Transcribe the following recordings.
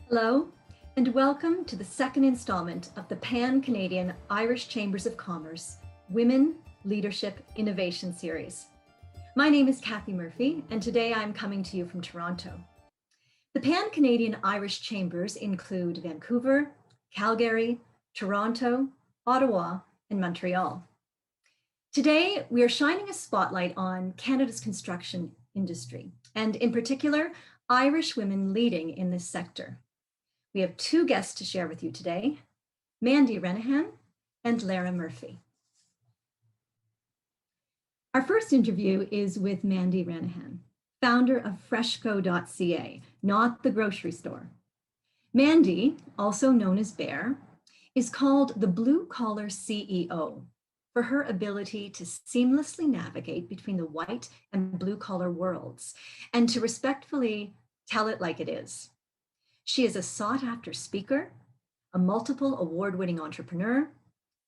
Hello, and welcome to the second installment of the Pan-Canadian Irish Chambers of Commerce Women Leadership Innovation Series. My name is Lara Murphy, and today I'm coming to you from Toronto. The Pan-Canadian Irish Chambers include Vancouver, Calgary, Toronto, Ottawa, and Montreal. Today, we are shining a spotlight on Canada's construction industry, and in particular, Irish women leading in this sector. We have two guests to share with you today, Mandy Rennehan and Lara Murphy. Our first interview is with Mandy Rennehan, founder of Freshco.ca, not the grocery store. Mandy, also known as Bear, is called the blue-collar CEO for her ability to seamlessly navigate between the white and blue-collar worlds and to respectfully tell it like it is. She is a sought-after speaker, a multiple award-winning entrepreneur,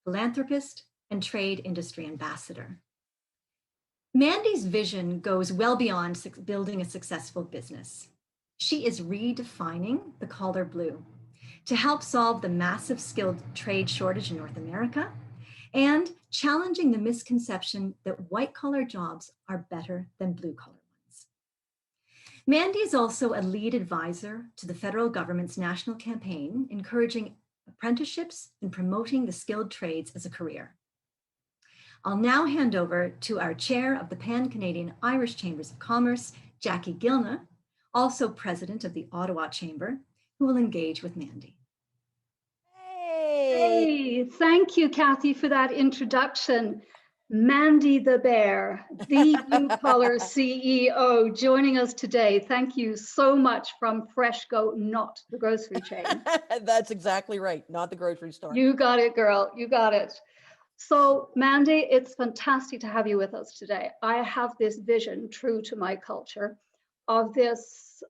philanthropist, and trade industry ambassador. Mandy's vision goes well beyond building a successful business. She is redefining the collar blue to help solve the massive skilled trade shortage in North America and challenging the misconception that white-collar jobs are better than blue-collar. Mandy is also a lead advisor to the federal government's national campaign encouraging apprenticeships and promoting the skilled trades as a career. I'll now hand over to our chair of the Pan-Canadian Irish Chambers of Commerce, Jackie Gilna, also president of the Ottawa Chamber, who will engage with Mandy. Hey, thank you, Kathy, for that introduction. Mandy the Bear, the blue-collar CEO, joining us today. Thank you so much from Freshco, not the grocery chain. That's exactly right, not the grocery store. You got it, girl, you got it. So, Mandy, it's fantastic to have you with us today. I have this vision, true to my culture, of this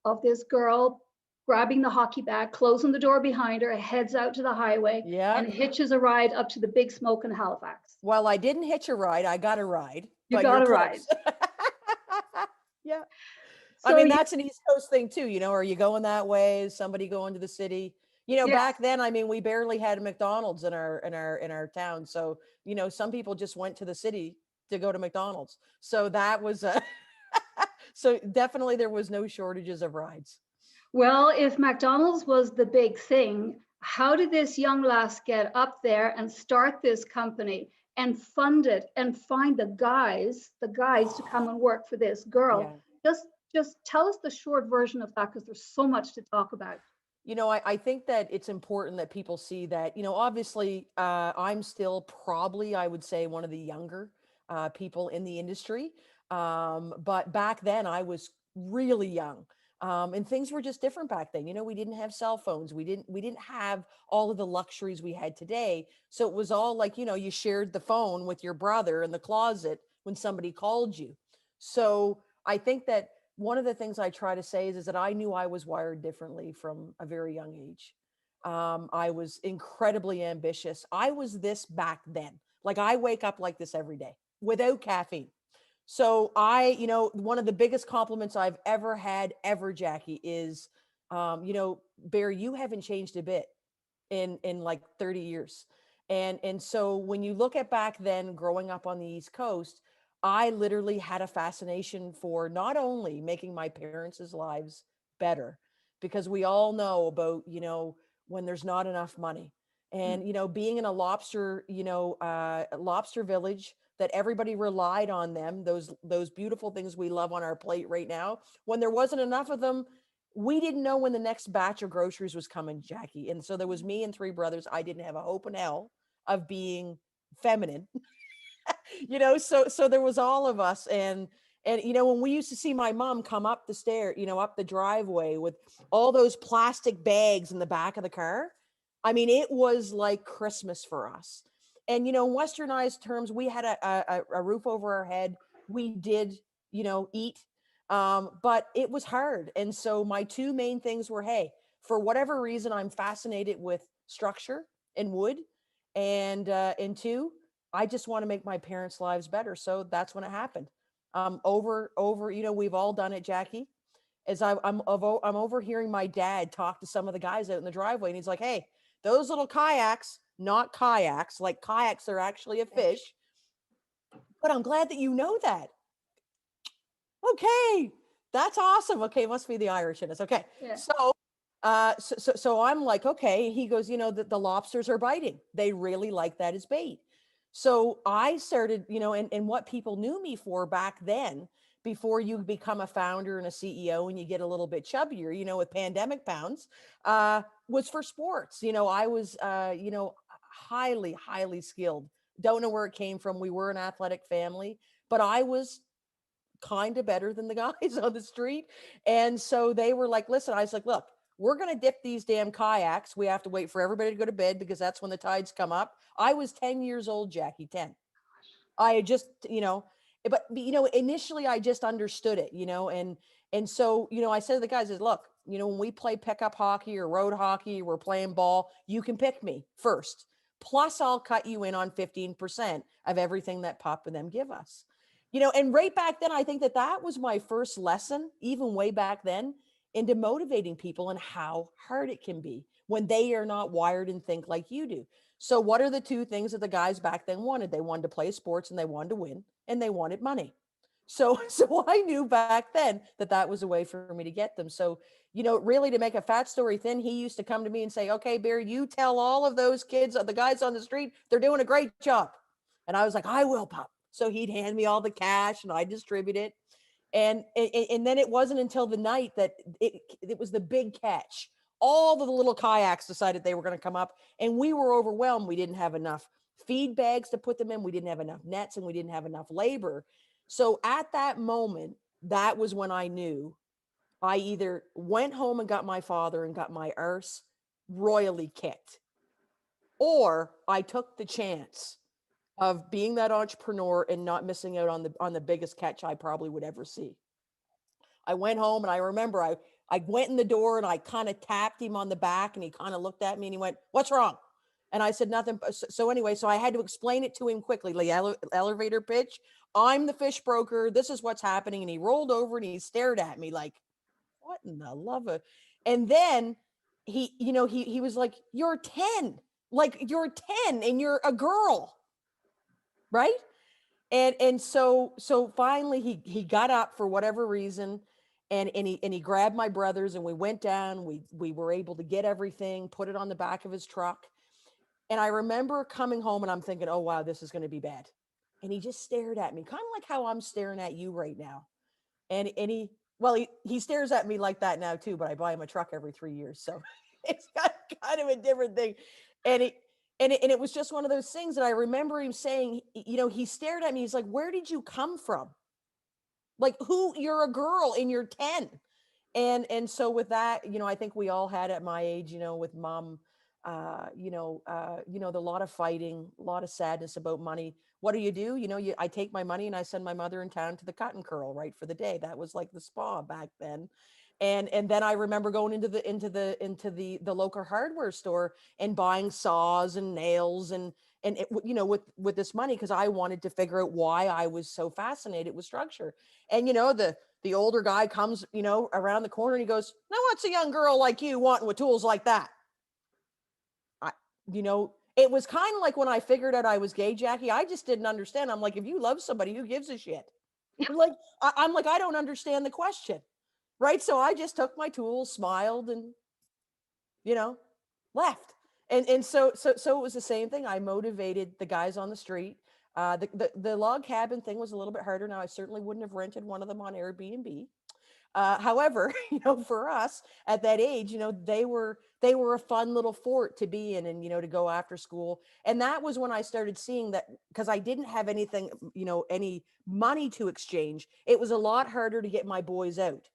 girl grabbing the hockey bag, closing the door behind her, heads out to the highway, and hitches a ride up to the Big Smoke in Halifax. Well, I didn't hitch a ride. I got a ride. You got a ride. Yeah. So, I mean, that's an East Coast thing too. You know, are you going that way? Is somebody going to the city? You know, back then, I mean, we barely had a McDonald's in our town. So, you know, some people just went to the city to go to McDonald's. So that was so definitely there was no shortages of rides. Well, if McDonald's was the big thing, how did this young lass get up there and start this company and fund it and find the guys to come and work for this girl? Yeah. Just tell us the short version of that, because there's so much to talk about. You know, I think that it's important that people see that, you know, obviously I'm still probably, I would say, one of the younger people in the industry. But back then I was really young. And things were just different back then. You know, we didn't have cell phones. We didn't have all of the luxuries we had today. So it was all like, you know, you shared the phone with your brother in the closet when somebody called you. So I think that one of the things I try to say is that I knew I was wired differently from a very young age. I was incredibly ambitious. I was this back then. Like I wake up like this every day without caffeine. So you know, one of the biggest compliments I've ever had, Jackie, is, you know, Bear, you haven't changed a bit in like 30 years. And so when you look at back then, growing up on the East Coast, I literally had a fascination for not only making my parents' lives better, because we all know about, you know, when there's not enough money and, you know, being in a lobster, you know, lobster village, that everybody relied on them, those beautiful things we love on our plate right now. When there wasn't enough of them, we didn't know when the next batch of groceries was coming, Jackie. And so there was me and three brothers. I didn't have a hope in hell of being feminine, you know, so there was all of us. And, you know, when we used to see my mom come up the stair, you know, up the driveway with all those plastic bags in the back of the car, I mean, it was like Christmas for us. And, you know, in westernized terms, we had a roof over our head. We did, you know, eat, but it was hard. And so my two main things were, hey, for whatever reason, I'm fascinated with structure and wood. And two, I just want to make my parents' lives better. So that's when it happened. Over, you know, we've all done it, Jackie. is I'm overhearing my dad talk to some of the guys out in the driveway, and he's like, "Hey, those little kayaks, not kayaks, like kayaks are actually a fish. But I'm glad that you know that. Okay, that's awesome. Okay, must be the Irish in us. Okay, Yeah. so I'm like, okay. He goes, the lobsters are biting. They really like that as bait. So I started, and what people knew me for back then, before you become a founder and a CEO and you get a little bit chubbier, with pandemic pounds, was for sports. I was, highly, highly skilled. Don't know where it came from. We were an athletic family, but I was kind of better than the guys on the street. And so they were like, listen, I was like, look, we're going to dip these damn kayaks. We have to wait for everybody to go to bed because that's when the tides come up. I was 10 years old, Jackie, 10. I had just, but initially I just understood it, and so, I said to the guys, is look, when we play pickup hockey or road hockey, we're playing ball, you can pick me first. Plus I'll cut you in on 15% of everything that Pop and them give us. And right back then, I think that was my first lesson, even way back then, into motivating people and how hard it can be when they are not wired and think like you do. So what are the two things that the guys back then wanted? They wanted to play sports and they wanted to win and they wanted money. So I knew back then that was a way for me to get them. So, really, to make a fat story thin, he used to come to me and say, okay, Barry, you tell all of those kids, the guys on the street, they're doing a great job. And I was like, I will, Pop. So he'd hand me all the cash and I distribute it. And then it wasn't until the night that it was the big catch. All the little kayaks decided they were going to come up, and we were overwhelmed. We didn't have enough feed bags to put them in. We didn't have enough nets, and we didn't have enough labor. So at that moment, that was when I knew I either went home and got my father and got my arse royally kicked, or I took the chance of being that entrepreneur and not missing out on the biggest catch I probably would ever see. I went home and I remember I went in the door and I kind of tapped him on the back and he kind of looked at me and he went, "What's wrong?" And I said, "Nothing." So anyway, so I had to explain it to him quickly, like elevator pitch. I'm the fish broker. This is what's happening. And he rolled over and he stared at me like, what in the love of, and then he was like, "You're 10, like you're 10 and you're a girl." Right. And so finally he got up for whatever reason, and he grabbed my brothers and we went down. We were able to get everything, put it on the back of his truck. And I remember coming home and I'm thinking, oh wow, this is going to be bad. And he just stared at me, kind of like how I'm staring at you right now. And he stares at me like that now too, but I buy him a truck every 3 years. So it's kind of a different thing. And it was just one of those things that I remember him saying, he stared at me. He's like, "Where did you come from? Like, you're a girl and you're 10." And so with that, I think we all had at my age, with mom, the lot of fighting, a lot of sadness about money. What do? I take my money and I send my mother in town to the cut and curl, right, for the day. That was like the spa back then. And then I remember going into the local hardware store and buying saws and nails and it, with this money, because I wanted to figure out why I was so fascinated with structure. And the older guy comes, around the corner and he goes, "Now what's a young girl like you wanting with tools like that?" It was kind of like when I figured out I was gay, Jackie, I just didn't understand. I'm like, if you love somebody, who gives a shit? Like, I'm like, I don't understand the question. Right. So I just took my tools, smiled, and, left. And so it was the same thing. I motivated the guys on the street. The log cabin thing was a little bit harder. Now, I certainly wouldn't have rented one of them on Airbnb. However, for us at that age, they were a fun little fort to be in and, to go after school. And that was when I started seeing that, because I didn't have anything, any money to exchange. It was a lot harder to get my boys out.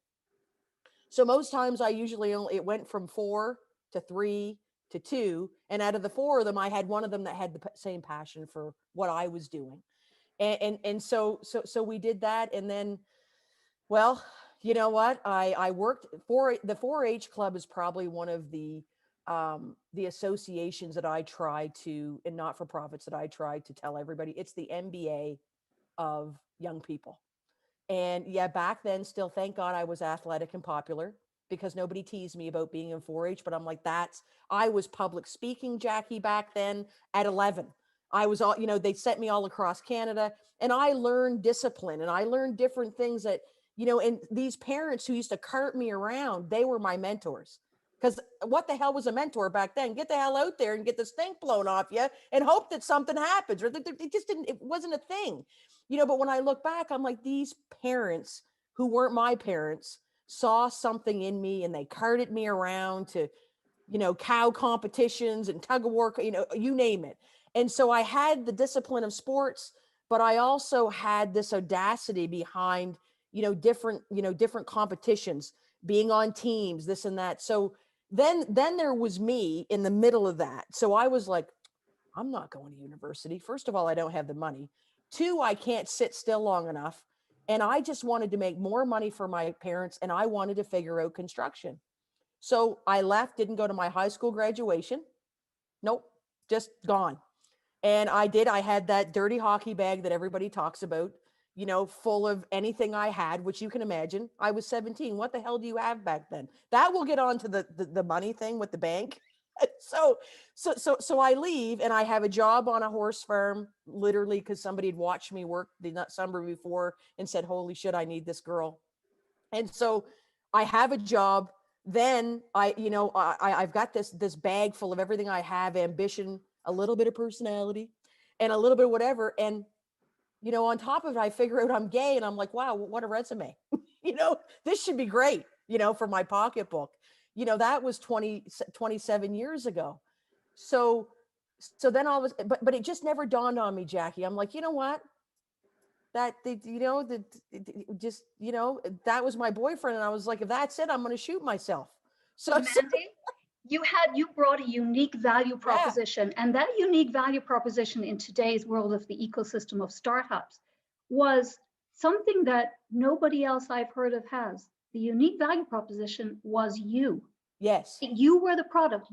So most times it went from 4 to 3 to 2. And out of the 4 of them, I had one of them that had the same passion for what I was doing. And so we did that. And then, well, you know what? I worked for the 4-H club is probably one of the associations that I try to, and not for profits that I try to tell everybody, it's the MBA of young people. And yeah, back then, still, thank God I was athletic and popular because nobody teased me about being in 4-H. But I'm like, I was public speaking, Jackie, back then at 11. I was all, they sent me all across Canada, and I learned discipline and I learned different things that, and these parents who used to cart me around, they were my mentors. Because what the hell was a mentor back then? Get the hell out there and get the stink blown off you and hope that something happens. Or it just didn't, it wasn't a thing. But when I look back, I'm like, these parents who weren't my parents saw something in me and they carted me around to, cow competitions and tug of war, you name it. And so I had the discipline of sports, but I also had this audacity behind, different competitions, being on teams, this and that. So then there was me in the middle of that. So I was like, I'm not going to university. First of all, I don't have the money. 2, I can't sit still long enough. And I just wanted to make more money for my parents, and I wanted to figure out construction. So I left, didn't go to my high school graduation. Nope, just gone. And I had that dirty hockey bag that everybody talks about, full of anything I had, which you can imagine. I was 17. What the hell do you have back then? That will get on to the money thing with the bank. So I leave, and I have a job on a horse farm, literally, because somebody had watched me work the summer before and said, holy shit, I need this girl. And so I have a job. Then I've got this bag full of everything I have: ambition, a little bit of personality, and a little bit of whatever. And on top of it, I figure out I'm gay, and I'm like, wow, what a resume. This should be great, for my pocketbook. That was 27 years ago. So then all of a, but it just never dawned on me, Jackie. I'm like, you know what? That just that was my boyfriend, and I was like, if that's it, I'm going to shoot myself. So Mandy, you brought a unique value yeah, proposition, and that unique value proposition in today's world of the ecosystem of startups was something that nobody else I've heard of has. The unique value proposition was you. yes, You were the product.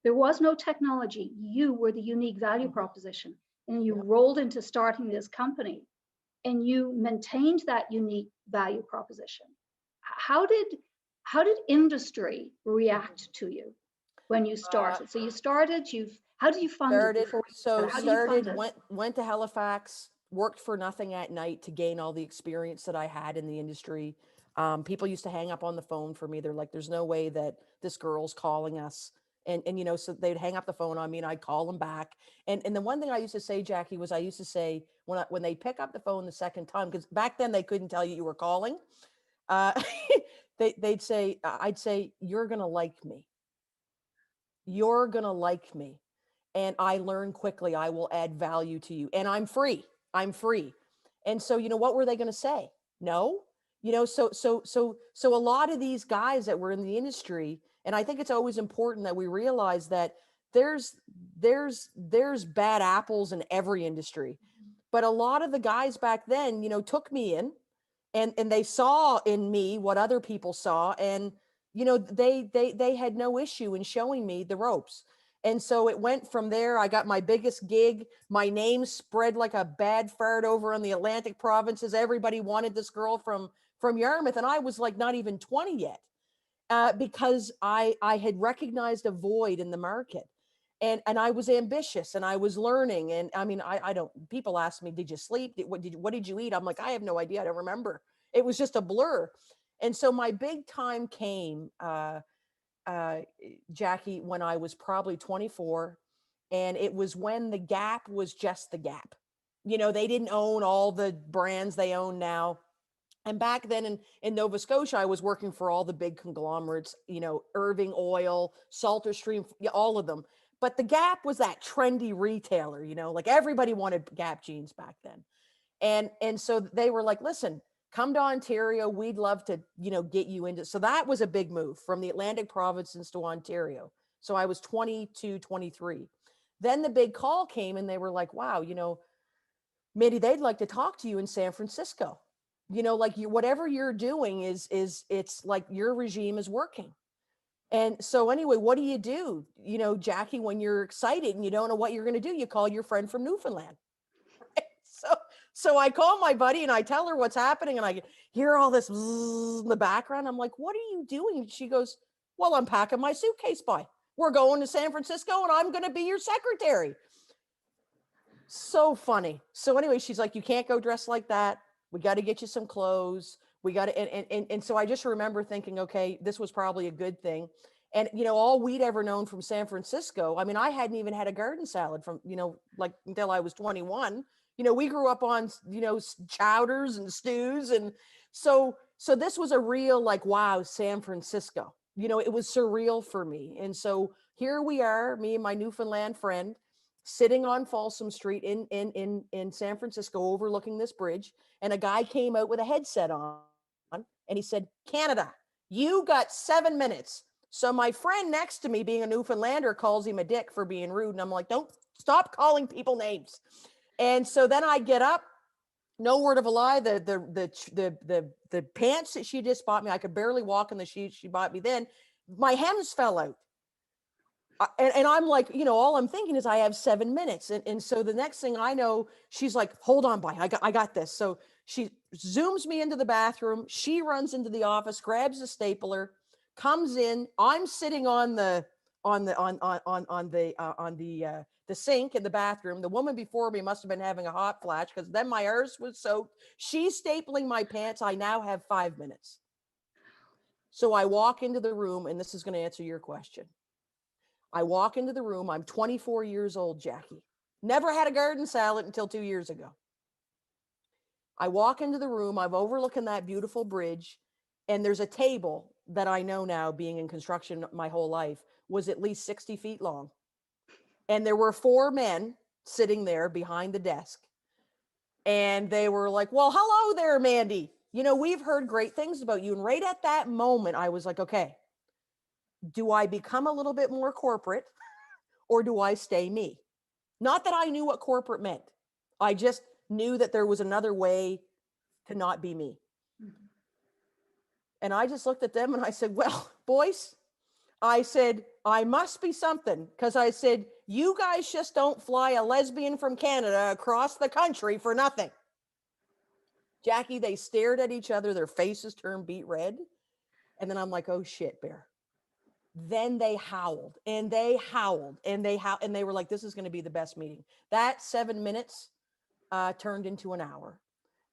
There was no technology. You were the unique value proposition, and you yep. rolled into starting this company, and you maintained that unique value proposition. How did industry react to you when you started? So you started. How did you fund it before? How do you fund it? Went to Halifax, worked for nothing at night to gain all the experience that I had in the industry. People used to hang up on the phone for me. They're like, there's no way that this girl's calling us. And so they'd hang up the phone on me, and I'd call them back. And the one thing I used to say, Jackie, was I used to say, when they pick up the phone the second time, because back then they couldn't tell you were calling, uh, I'd say, you're going to like me. You're going to like me. And I learn quickly. I will add value to you. And I'm free. I'm free. And so, what were they going to say? No. So a lot of these guys that were in the industry, and I think it's always important that we realize that there's bad apples in every industry. But a lot of the guys back then, took me in, and they saw in me what other people saw, and they had no issue in showing me the ropes. And so it went from there. I got my biggest gig. My name spread like a bad fart over in the Atlantic provinces. Everybody wanted this girl from Yarmouth, and I was like not even 20 yet, because I had recognized a void in the market. And I was ambitious, and I was learning. And I mean, I don't, people ask me, did you sleep? What did you eat? I'm like, I have no idea. I don't remember. It was just a blur. And so my big time came, Jackie, when I was probably 24. And it was when the Gap was just the Gap. They didn't own all the brands they own now. And back then in Nova Scotia, I was working for all the big conglomerates, Irving Oil, Salter Stream, all of them. But the Gap was that trendy retailer, like everybody wanted Gap jeans back then. And so they were like, listen, come to Ontario. We'd love to, get you into. So that was a big move from the Atlantic provinces to Ontario. So I was 22, 23. Then the big call came, and they were like, wow, Mandy, they'd like to talk to you in San Francisco. Like whatever you're doing it's like your regime is working. And so anyway, what do? Jackie, when you're excited and you don't know what you're going to do, you call your friend from Newfoundland. So So I call my buddy and I tell her what's happening, and I hear all this in the background. I'm like, what are you doing? She goes, well, I'm packing my suitcase by. We're going to San Francisco and I'm going to be your secretary. So funny. So anyway, she's like, you can't go dressed like that. We got to get you some clothes. We got to, and so I just remember thinking, okay, this was probably a good thing. And, you know, all we'd ever known from San Francisco, I mean, I hadn't even had a garden salad from, you know, like until I was 21. You know, we grew up on, you know, chowders and stews. And so this was a real, like, wow, San Francisco, you know, it was surreal for me. And so here we are, me and my Newfoundland friend, sitting on Folsom Street in San Francisco, overlooking this bridge. And a guy came out with a headset on, and he said, Canada, you got 7 minutes. So my friend next to me, being a Newfoundlander, calls him a dick for being rude. And I'm like, don't stop calling people names. And so then I get up, no word of a lie, the pants that she just bought me, I could barely walk in the shoes she bought me then. My hems fell out. And I'm like, you know, all I'm thinking is I have 7 minutes. And so the next thing I know, she's like, hold on, bye, I got this. So she zooms me into the bathroom. She runs into the office, grabs a stapler, comes in. I'm sitting on the sink in the bathroom. The woman before me must have been having a hot flash, because then my arse was soaked. She's stapling my pants. I now have 5 minutes. So I walk into the room, and this is going to answer your question. I walk into the room. I'm 24 years old, Jackie. Never had a garden salad until 2 years ago. I walk into the room. I'm overlooking that beautiful bridge, and there's a table that I know now, being in construction my whole life, was at least 60 feet long. And there were 4 men sitting there behind the desk. And they were like, well, hello there, Mandy. You know, we've heard great things about you. And right at that moment, I was like, okay, do I become a little bit more corporate, or do I stay me? Not that I knew what corporate meant. I just knew that there was another way to not be me. Mm-hmm. And I just looked at them and I said, well, boys, I said, I must be something, because I said, you guys just don't fly a lesbian from Canada across the country for nothing. Jackie, they stared at each other. Their faces turned beet red. And then I'm like, oh shit, Bear. Then they howled and they howled and they howled, and they were like, this is going to be the best meeting. That 7 minutes turned into an hour.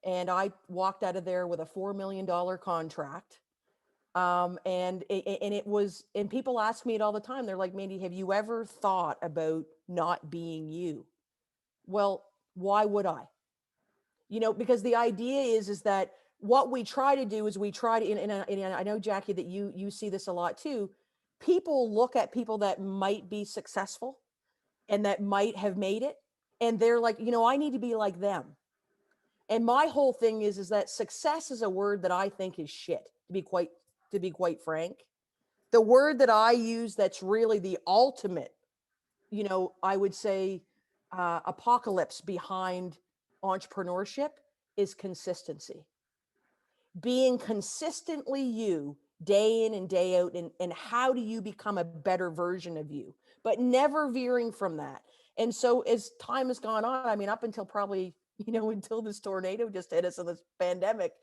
And I walked out of there with a $4 million contract. And it was, and people ask me it all the time. They're like, Mandy, have you ever thought about not being you? Well, why would I? You know, because the idea is that what we try to do is we try to, and I know, Jackie, that you see this a lot too. People look at people that might be successful and that might have made it, and they're like, you know, I need to be like them. And my whole thing is that success is a word that I think is shit, to be quite frank. The word that I use that's really the ultimate, you know, I would say apocalypse behind entrepreneurship is consistency. Being consistently you, day in and day out, and how do you become a better version of you, but never veering from that. And so as time has gone on, I mean, up until probably, you know, until this tornado just hit us in this pandemic,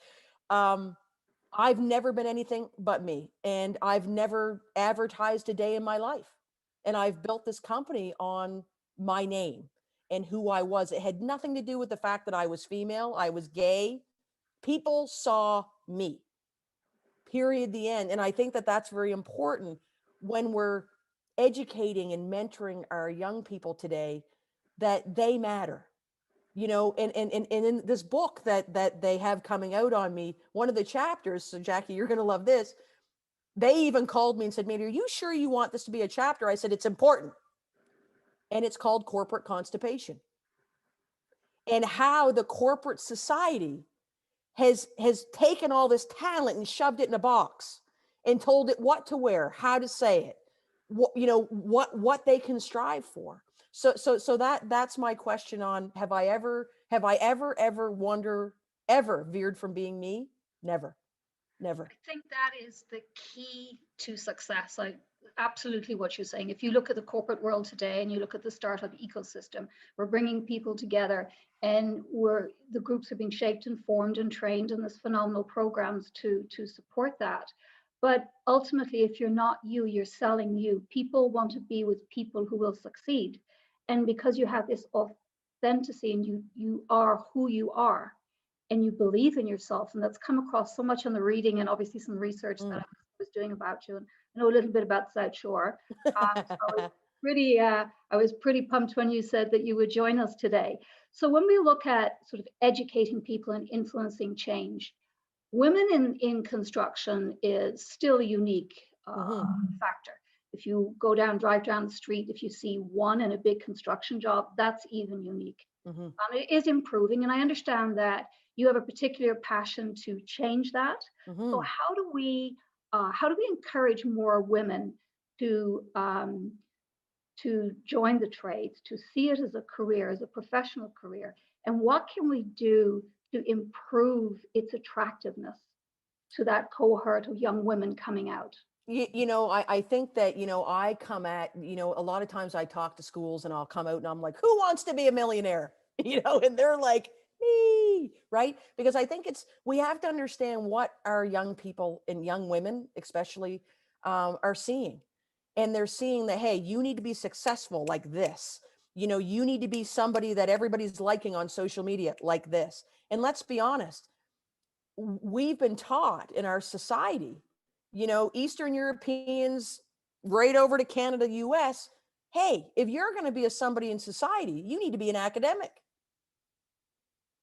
I've never been anything but me, and I've never advertised a day in my life. And I've built this company on my name and who I was. It had nothing to do with the fact that I was female, I was gay. People saw me, period, the end. And I think that that's very important when we're educating and mentoring our young people today, that they matter. You know, and in this book that they have coming out on me, one of the chapters, so Jackie, you're going to love this. They even called me and said, Mandy, are you sure you want this to be a chapter? I said, it's important. And it's called Corporate Constipation, and how the corporate society has taken all this talent and shoved it in a box and told it what to wear, how to say it, what, you know, what they can strive for. So that's my question on, have I ever veered from being me? Never. I think that is the key to success. absolutely what you're saying. If you look at the corporate world today and you look at the startup ecosystem, we're bringing people together, and the groups are being shaped and formed and trained, and there's phenomenal programs to support that. But ultimately, if you're not you, you're selling you. People want to be with people who will succeed. And because you have this authenticity and you are who you are, and you believe in yourself, and that's come across so much in the reading and obviously some research that I was doing about you. And I know a little bit about South Shore. So I was pretty pumped when you said that you would join us today. So when we look at sort of educating people and influencing change, women in construction is still a unique factor. If you drive down the street, if you see one in a big construction job, that's even unique. It is improving, and I understand that you have a particular passion to change that. So how do we encourage more women to join the trades, to see it as a career, as a professional career, and what can we do to improve its attractiveness to that cohort of young women coming out? I think that, I come at, a lot of times I talk to schools and I'll come out and I'm like, who wants to be a millionaire? And they're like, me, right? Because I think we have to understand what our young people and young women, especially, are seeing. And they're seeing that, hey, you need to be successful like this. You need to be somebody that everybody's liking on social media like this. And let's be honest, we've been taught in our society, Eastern Europeans, right over to Canada, US, hey, if you're going to be somebody in society, you need to be an academic.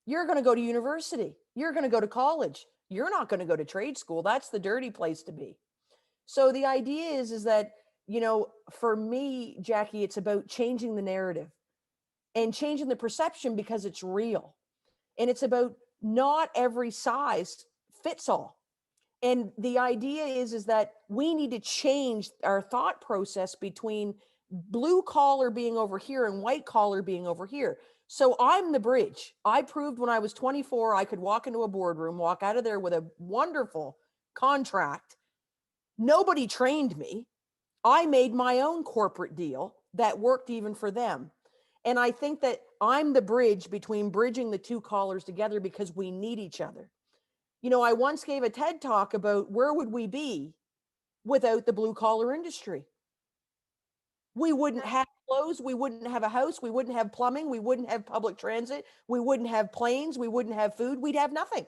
You're going to go to university. You're going to go to college. You're not going to go to trade school. That's the dirty place to be. So the idea is that, for me, Jackie, it's about changing the narrative and changing the perception because it's real. And it's about not every size fits all. And the idea is that we need to change our thought process between blue collar being over here and white collar being over here. So I'm the bridge. I proved when I was 24, I could walk into a boardroom, walk out of there with a wonderful contract. Nobody trained me. I made my own corporate deal that worked even for them. And I think that I'm the bridge between bridging the two collars together because we need each other. I once gave a TED talk about where would we be without the blue collar industry. We wouldn't have clothes. We wouldn't have a house. We wouldn't have plumbing. We wouldn't have public transit. We wouldn't have planes. We wouldn't have food. We'd have nothing.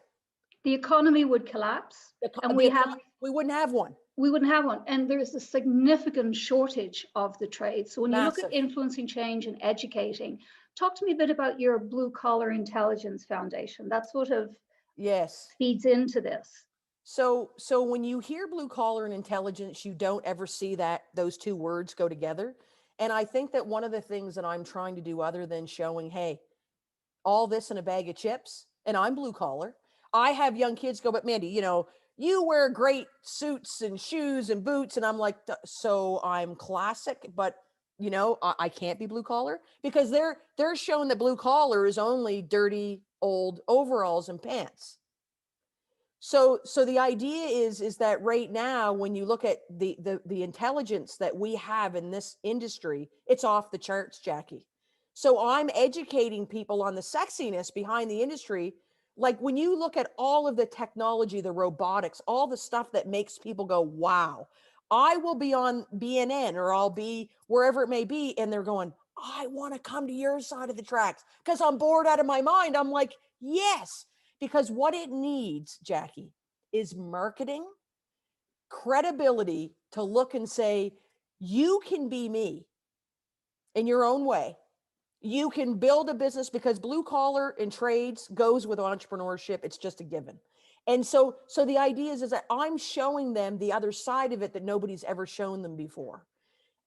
The economy would collapse, and we wouldn't have one. We wouldn't have one. And there's a significant shortage of the trade. So when you look at influencing change and educating, talk to me a bit about your Blue Collar Intelligence Foundation. That sort of feeds into this. So when you hear blue collar and intelligence, you don't ever see those two words go together. And I think that one of the things that I'm trying to do, other than showing, hey, all this in a bag of chips, and I'm blue collar, I have young kids go, but Mandy, you wear great suits and shoes and boots. And I'm like, so I'm classic, but I can't be blue collar, because they're showing that blue collar is only dirty old overalls and pants. So the idea is that right now, when you look at the intelligence that we have in this industry, it's off the charts, Jackie. So I'm educating people on the sexiness behind the industry. Like when you look at all of the technology, the robotics, all the stuff that makes people go, wow, I will be on BNN or I'll be wherever it may be. And they're going, I want to come to your side of the tracks because I'm bored out of my mind. I'm like, yes, because what it needs, Jackie, is marketing, credibility to look and say, you can be me in your own way. You can build a business, because blue collar and trades goes with entrepreneurship. It's just a given. And so the idea is that I'm showing them the other side of it that nobody's ever shown them before.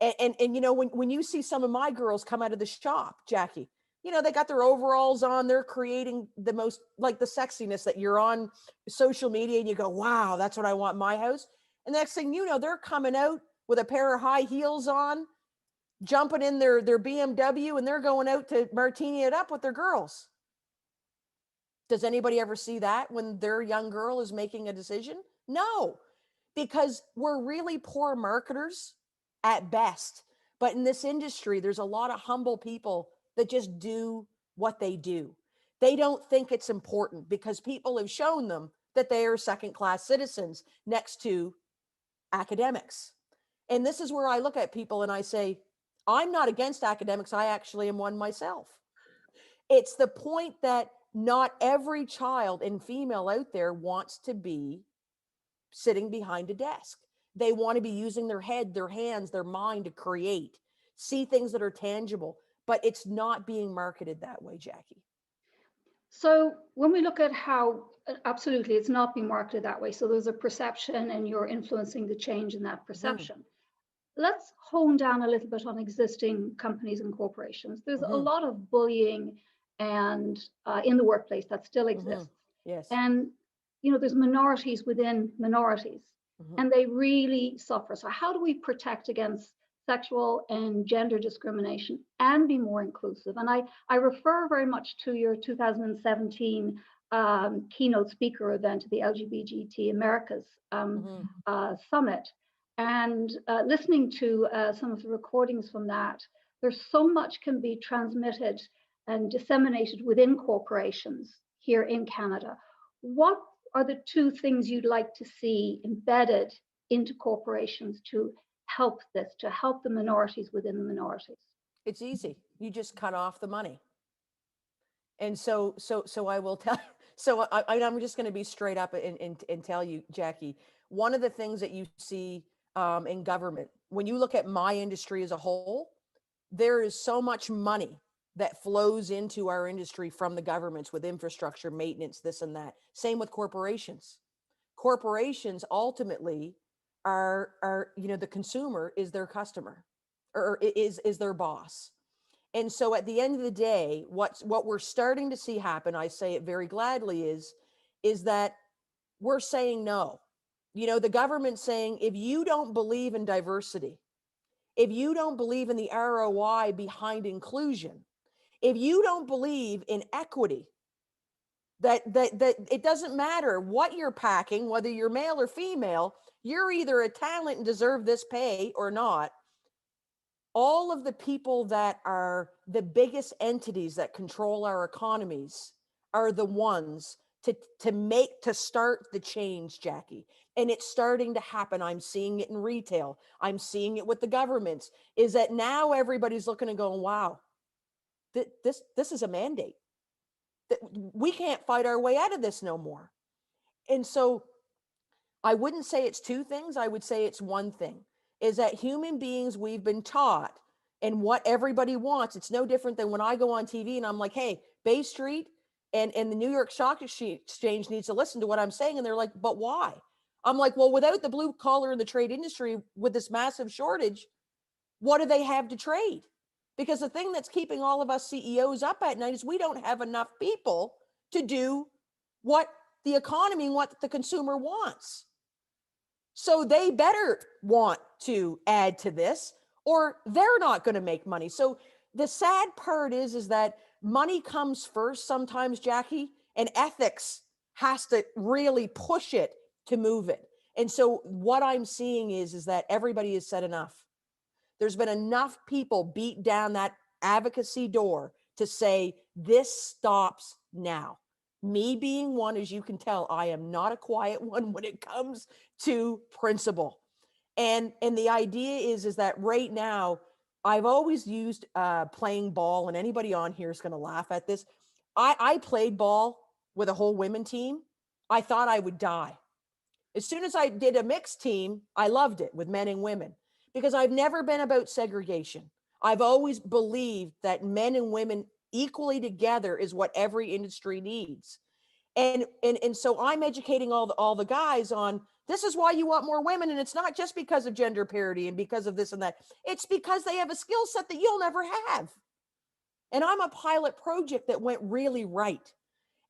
And when you see some of my girls come out of the shop, Jackie, they got their overalls on, they're creating the most, like the sexiness that you're on social media and you go, wow, that's what I want in my house. And the next thing you know, they're coming out with a pair of high heels on, jumping in their BMW, and they're going out to martini it up with their girls. Does anybody ever see that when their young girl is making a decision? No, because we're really poor marketers at best. But in this industry, there's a lot of humble people that just do what they do. They don't think it's important because people have shown them that they are second-class citizens next to academics. And this is where I look at people and I say, I'm not against academics. I actually am one myself. It's the point that not every child and female out there wants to be sitting behind a desk. They want to be using their head, their hands, their mind to create, see things that are tangible, but it's not being marketed that way, Jackie. So when we look at how, absolutely, it's not being marketed that way. So there's a perception and you're influencing the change in that perception. Let's hone down a little bit on existing companies and corporations. There's a lot of bullying and in the workplace that still exists. Yes. And, you know, there's minorities within minorities and they really suffer. So how do we protect against sexual and gender discrimination and be more inclusive? And I refer very much to your 2017 keynote speaker event at the LGBT Americas Summit. And listening to some of the recordings from that, there's so much can be transmitted and disseminated within corporations here in Canada. What are the two things you'd like to see embedded into corporations to help this, to help the minorities within the minorities? It's easy. You just cut off the money. And so I will tell, I'm just going to be straight up and tell you, Jackie, one of the things that you see in government, when you look at my industry as a whole, there is so much money that flows into our industry from the governments with infrastructure, maintenance, this and that. Same with corporations. Corporations ultimately are the consumer is their customer or is their boss. And so at the end of the day, what we're starting to see happen, I say it very gladly, is that we're saying no. The government's saying, if you don't believe in diversity, if you don't believe in the ROI behind inclusion, if you don't believe in equity, that it doesn't matter what you're packing, whether you're male or female, you're either a talent and deserve this pay or not. All of the people that are the biggest entities that control our economies are the ones to start the change, Jackie. And it's starting to happen. I'm seeing it in retail. I'm seeing it with the governments, is that now everybody's looking and going, wow, this is a mandate. That we can't fight our way out of this no more. And so I wouldn't say it's two things. I would say it's one thing, is that human beings, we've been taught, and what everybody wants. It's no different than when I go on TV and I'm like, hey, Bay Street and the New York Stock Exchange needs to listen to what I'm saying. And they're like, but why? I'm like, well, without the blue collar in the trade industry with this massive shortage, what do they have to trade? Because the thing that's keeping all of us CEOs up at night is we don't have enough people to do what the economy and what the consumer wants. So they better want to add to this, or they're not going to make money. So the sad part is that money comes first sometimes, Jackie, and ethics has to really push it to move it. And so what I'm seeing is that everybody has said enough. There's been enough people beat down that advocacy door to say, this stops now. Me being one, as you can tell, I am not a quiet one when it comes to principle. And the idea is that right now, I've always used playing ball, and anybody on here is going to laugh at this. I played ball with a whole women team. I thought I would die. As soon as I did a mixed team, I loved it with men and women, because I've never been about segregation. I've always believed that men and women equally together is what every industry needs. And so I'm educating all the guys on, this is why you want more women. And it's not just because of gender parity and because of this and that. It's because they have a skill set that you'll never have. And I'm a pilot project that went really right.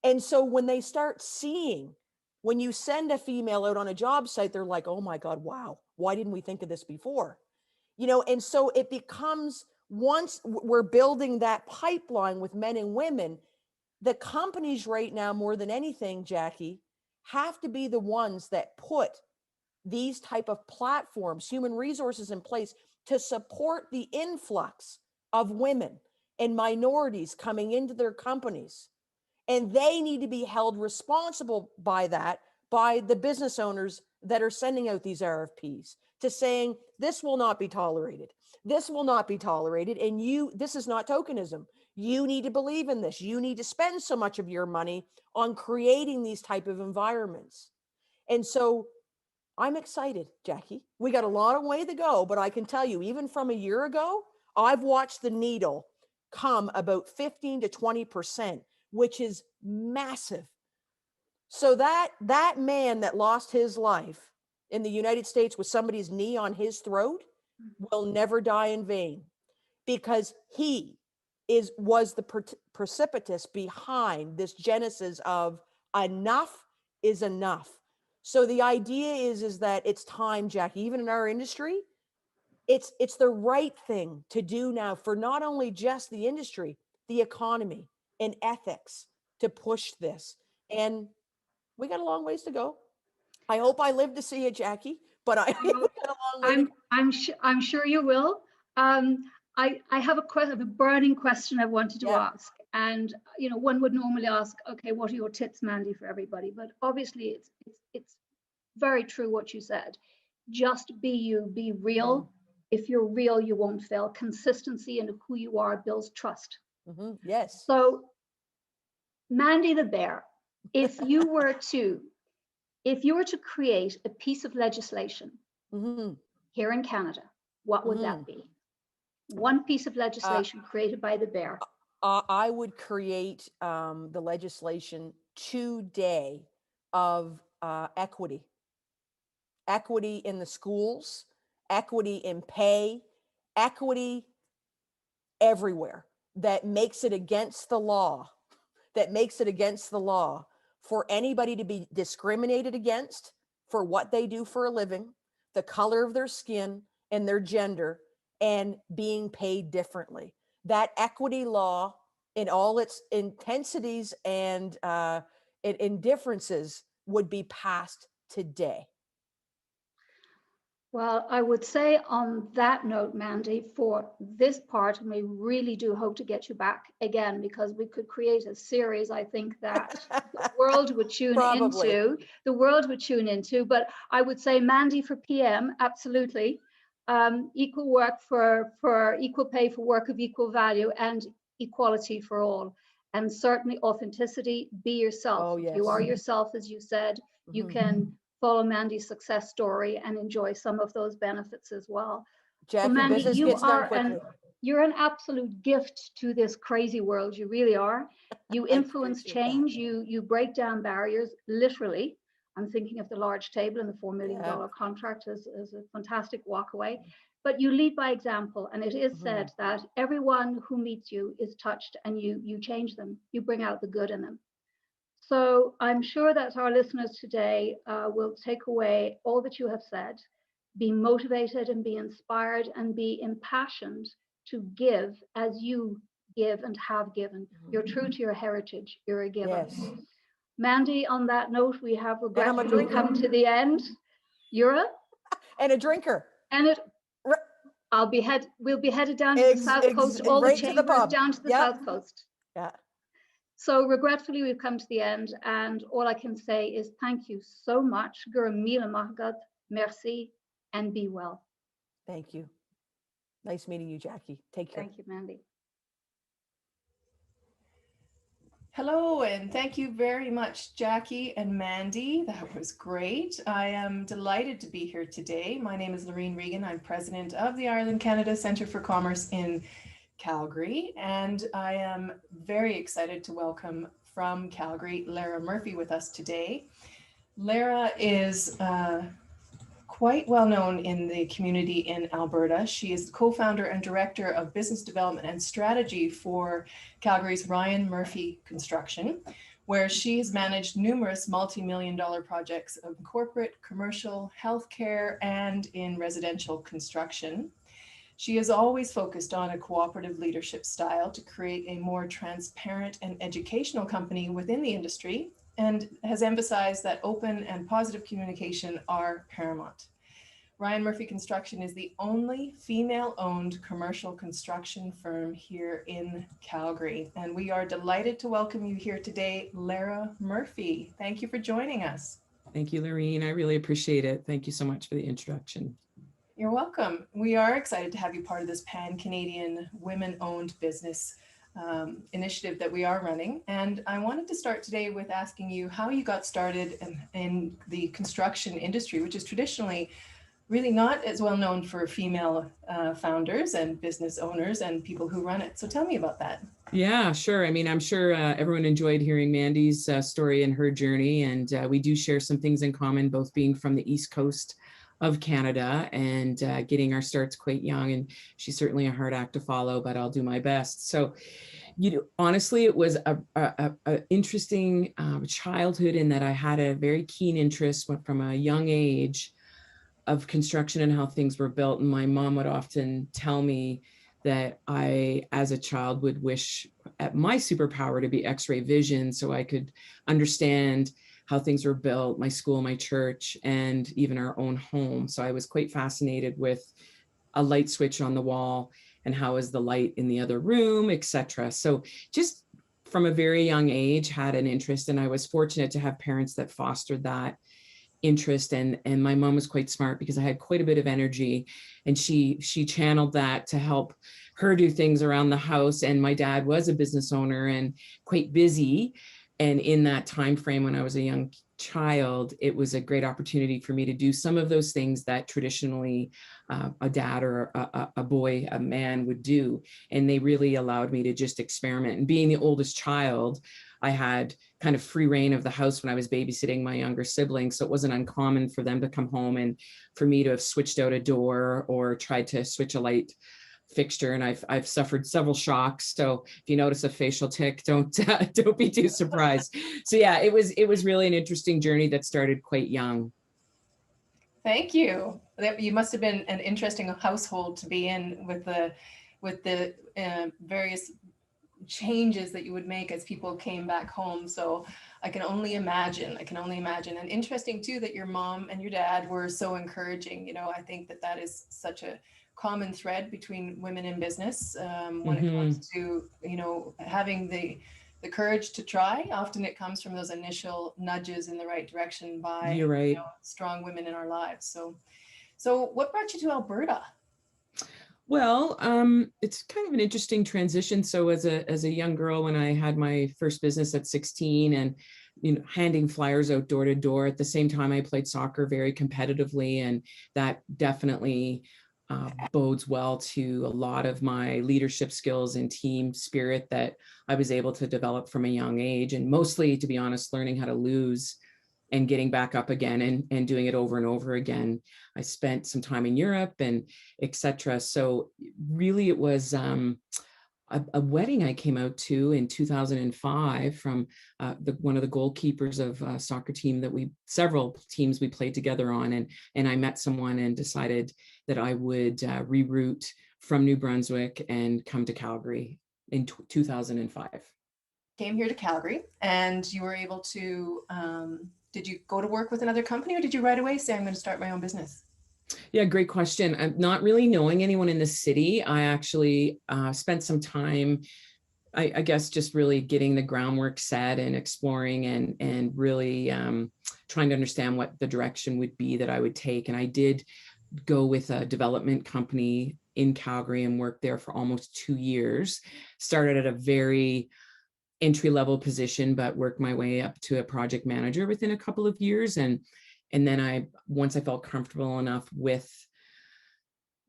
And so when they start seeing, when you send a female out on a job site, they're like, oh my God, wow, why didn't we think of this before? And so it becomes, once we're building that pipeline with men and women, the companies right now, more than anything, Jackie, have to be the ones that put these type of platforms, human resources in place to support the influx of women and minorities coming into their companies. And they need to be held responsible by that, by the business owners that are sending out these RFPs, to saying, this will not be tolerated. This will not be tolerated. And this is not tokenism. You need to believe in this. You need to spend so much of your money on creating these type of environments. And so I'm excited, Jackie. We got a lot of way to go, but I can tell you, even from a year ago, I've watched the needle come about 15 to 20%, which is massive. So that man that lost his life in the United States with somebody's knee on his throat will never die in vain, because he was the precipitus behind this genesis of enough is enough. So the idea is that it's time, Jackie, even in our industry, it's the right thing to do now for not only just the industry, the economy and ethics, to push this. And we got a long ways to go. I hope I live to see it, Jackie, but we got a long way to go. I'm sure you will. I have a burning question I wanted to ask. And, you know, one would normally ask, okay, what are your tips, Mandy, for everybody? But obviously it's very true what you said. Just be you, be real. If you're real, you won't fail. Consistency in who you are builds trust. Yes. So, Mandy the Bear, if you were to create a piece of legislation here in Canada, what would that be? One piece of legislation created by the Bear. I would create the legislation today of equity. Equity in the schools, equity in pay, equity everywhere, that makes it against the law, for anybody to be discriminated against for what they do for a living, the color of their skin and their gender, and being paid differently. That equity law in all its intensities and indifferences would be passed today. Well, I would say on that note, Mandy, for this part, and we really do hope to get you back again, because we could create a series, I think, that the world would tune into. But I would say, Mandy, for PM, absolutely. Equal work for equal pay for work of equal value, and equality for all. And certainly authenticity, be yourself. Oh, yes. You are yourself, as you said. You can follow Mandy's success story and enjoy some of those benefits as well. Jackie, so Mandy, business gets done quickly. You're an absolute gift to this crazy world. You really are. You influence change. You break down barriers, literally. I'm thinking of the large table and the $4 million contract as a fantastic walkaway. But you lead by example, and it is said that everyone who meets you is touched, and you change them. You bring out the good in them. So I'm sure that our listeners today will take away all that you have said, be motivated and be inspired and be impassioned to give as you give and have given. You're true to your heritage. You're a giver. Yes. Mandy, on that note, we have regretfully come to the end. You're a? And a drinker. And we'll be headed down to the South Coast, all the chambers down to the South Coast. Yeah. So regretfully, we've come to the end, and all I can say is thank you so much. Gur mila mahgat, merci, and be well. Thank you. Nice meeting you, Jackie. Take care. Thank you, Mandy. Hello, and thank you very much, Jackie and Mandy. That was great. I am delighted to be here today. My name is Lorraine Regan. I'm president of the Ireland Canada Centre for Commerce in Calgary, and I am very excited to welcome from Calgary Lara Murphy with us today. Lara is quite well known in the community in Alberta. She is the co-founder and director of business development and strategy for Calgary's Lara Murphy Construction, where she has managed numerous multi-million-dollar projects of corporate, commercial, healthcare, and in residential construction. She has always focused on a cooperative leadership style to create a more transparent and educational company within the industry, and has emphasized that open and positive communication are paramount. Ryan Murphy Construction is the only female-owned commercial construction firm here in Calgary. And we are delighted to welcome you here today, Lara Murphy. Thank you for joining us. Thank you, Lorene. I really appreciate it. Thank you so much for the introduction. You're welcome. We are excited to have you part of this pan-Canadian women-owned business initiative that we are running. And I wanted to start today with asking you how you got started in the construction industry, which is traditionally really not as well known for female founders and business owners and people who run it. So tell me about that. Yeah, sure. I mean, I'm sure everyone enjoyed hearing Mandy's story and her journey. And we do share some things in common, both being from the East Coast of Canada and getting our starts quite young. And she's certainly a hard act to follow, but I'll do my best. So, honestly, it was a interesting childhood in that I had a very keen interest from a young age of construction and how things were built. And my mom would often tell me that I, as a child, would wish at my superpower to be X-ray vision so I could understand how things were built, my school, my church, and even our own home. So I was quite fascinated with a light switch on the wall and how is the light in the other room, etc. So just from a very young age had an interest, and I was fortunate to have parents that fostered that interest. And my mom was quite smart because I had quite a bit of energy, and she channeled that to help her do things around the house. And my dad was a business owner and quite busy. And in that time frame when I was a young child, it was a great opportunity for me to do some of those things that traditionally a dad or a boy, a man would do. And they really allowed me to just experiment. And being the oldest child, I had kind of free reign of the house when I was babysitting my younger siblings. So it wasn't uncommon for them to come home and for me to have switched out a door or tried to switch a light fixture. And I've suffered several shocks. So if you notice a facial tic, don't be too surprised. So yeah, it was really an interesting journey that started quite young. Thank you. You must have been an interesting household to be in with the various changes that you would make as people came back home. So I can only imagine. And interesting too that your mom and your dad were so encouraging. I think that is such a common thread between women in business when it comes to having the courage to try. Often it comes from those initial nudges in the right direction by You're right. strong women in our lives. So what brought you to Alberta? Well, it's kind of an interesting transition. So as a young girl, when I had my first business at 16 and handing flyers out door to door, at the same time I played soccer very competitively, and that definitely bodes well to a lot of my leadership skills and team spirit that I was able to develop from a young age. And mostly, to be honest, learning how to lose and getting back up again and doing it over and over again. I spent some time in Europe and etc. So really it was a wedding I came out to in 2005 from one of the goalkeepers of a soccer team several teams we played together on. And I met someone and decided that I would reroute from New Brunswick and come to Calgary in 2005. Came here to Calgary and you were able to, did you go to work with another company or did you right away say, I'm going to start my own business? Yeah, great question. I'm not really knowing anyone in the city. I actually spent some time, I guess, just really getting the groundwork set and exploring and really trying to understand what the direction would be that I would take. And I did go with a development company in Calgary and worked there for almost 2 years. Started at a very entry-level position, but worked my way up to a project manager within a couple of years. And then once I felt comfortable enough with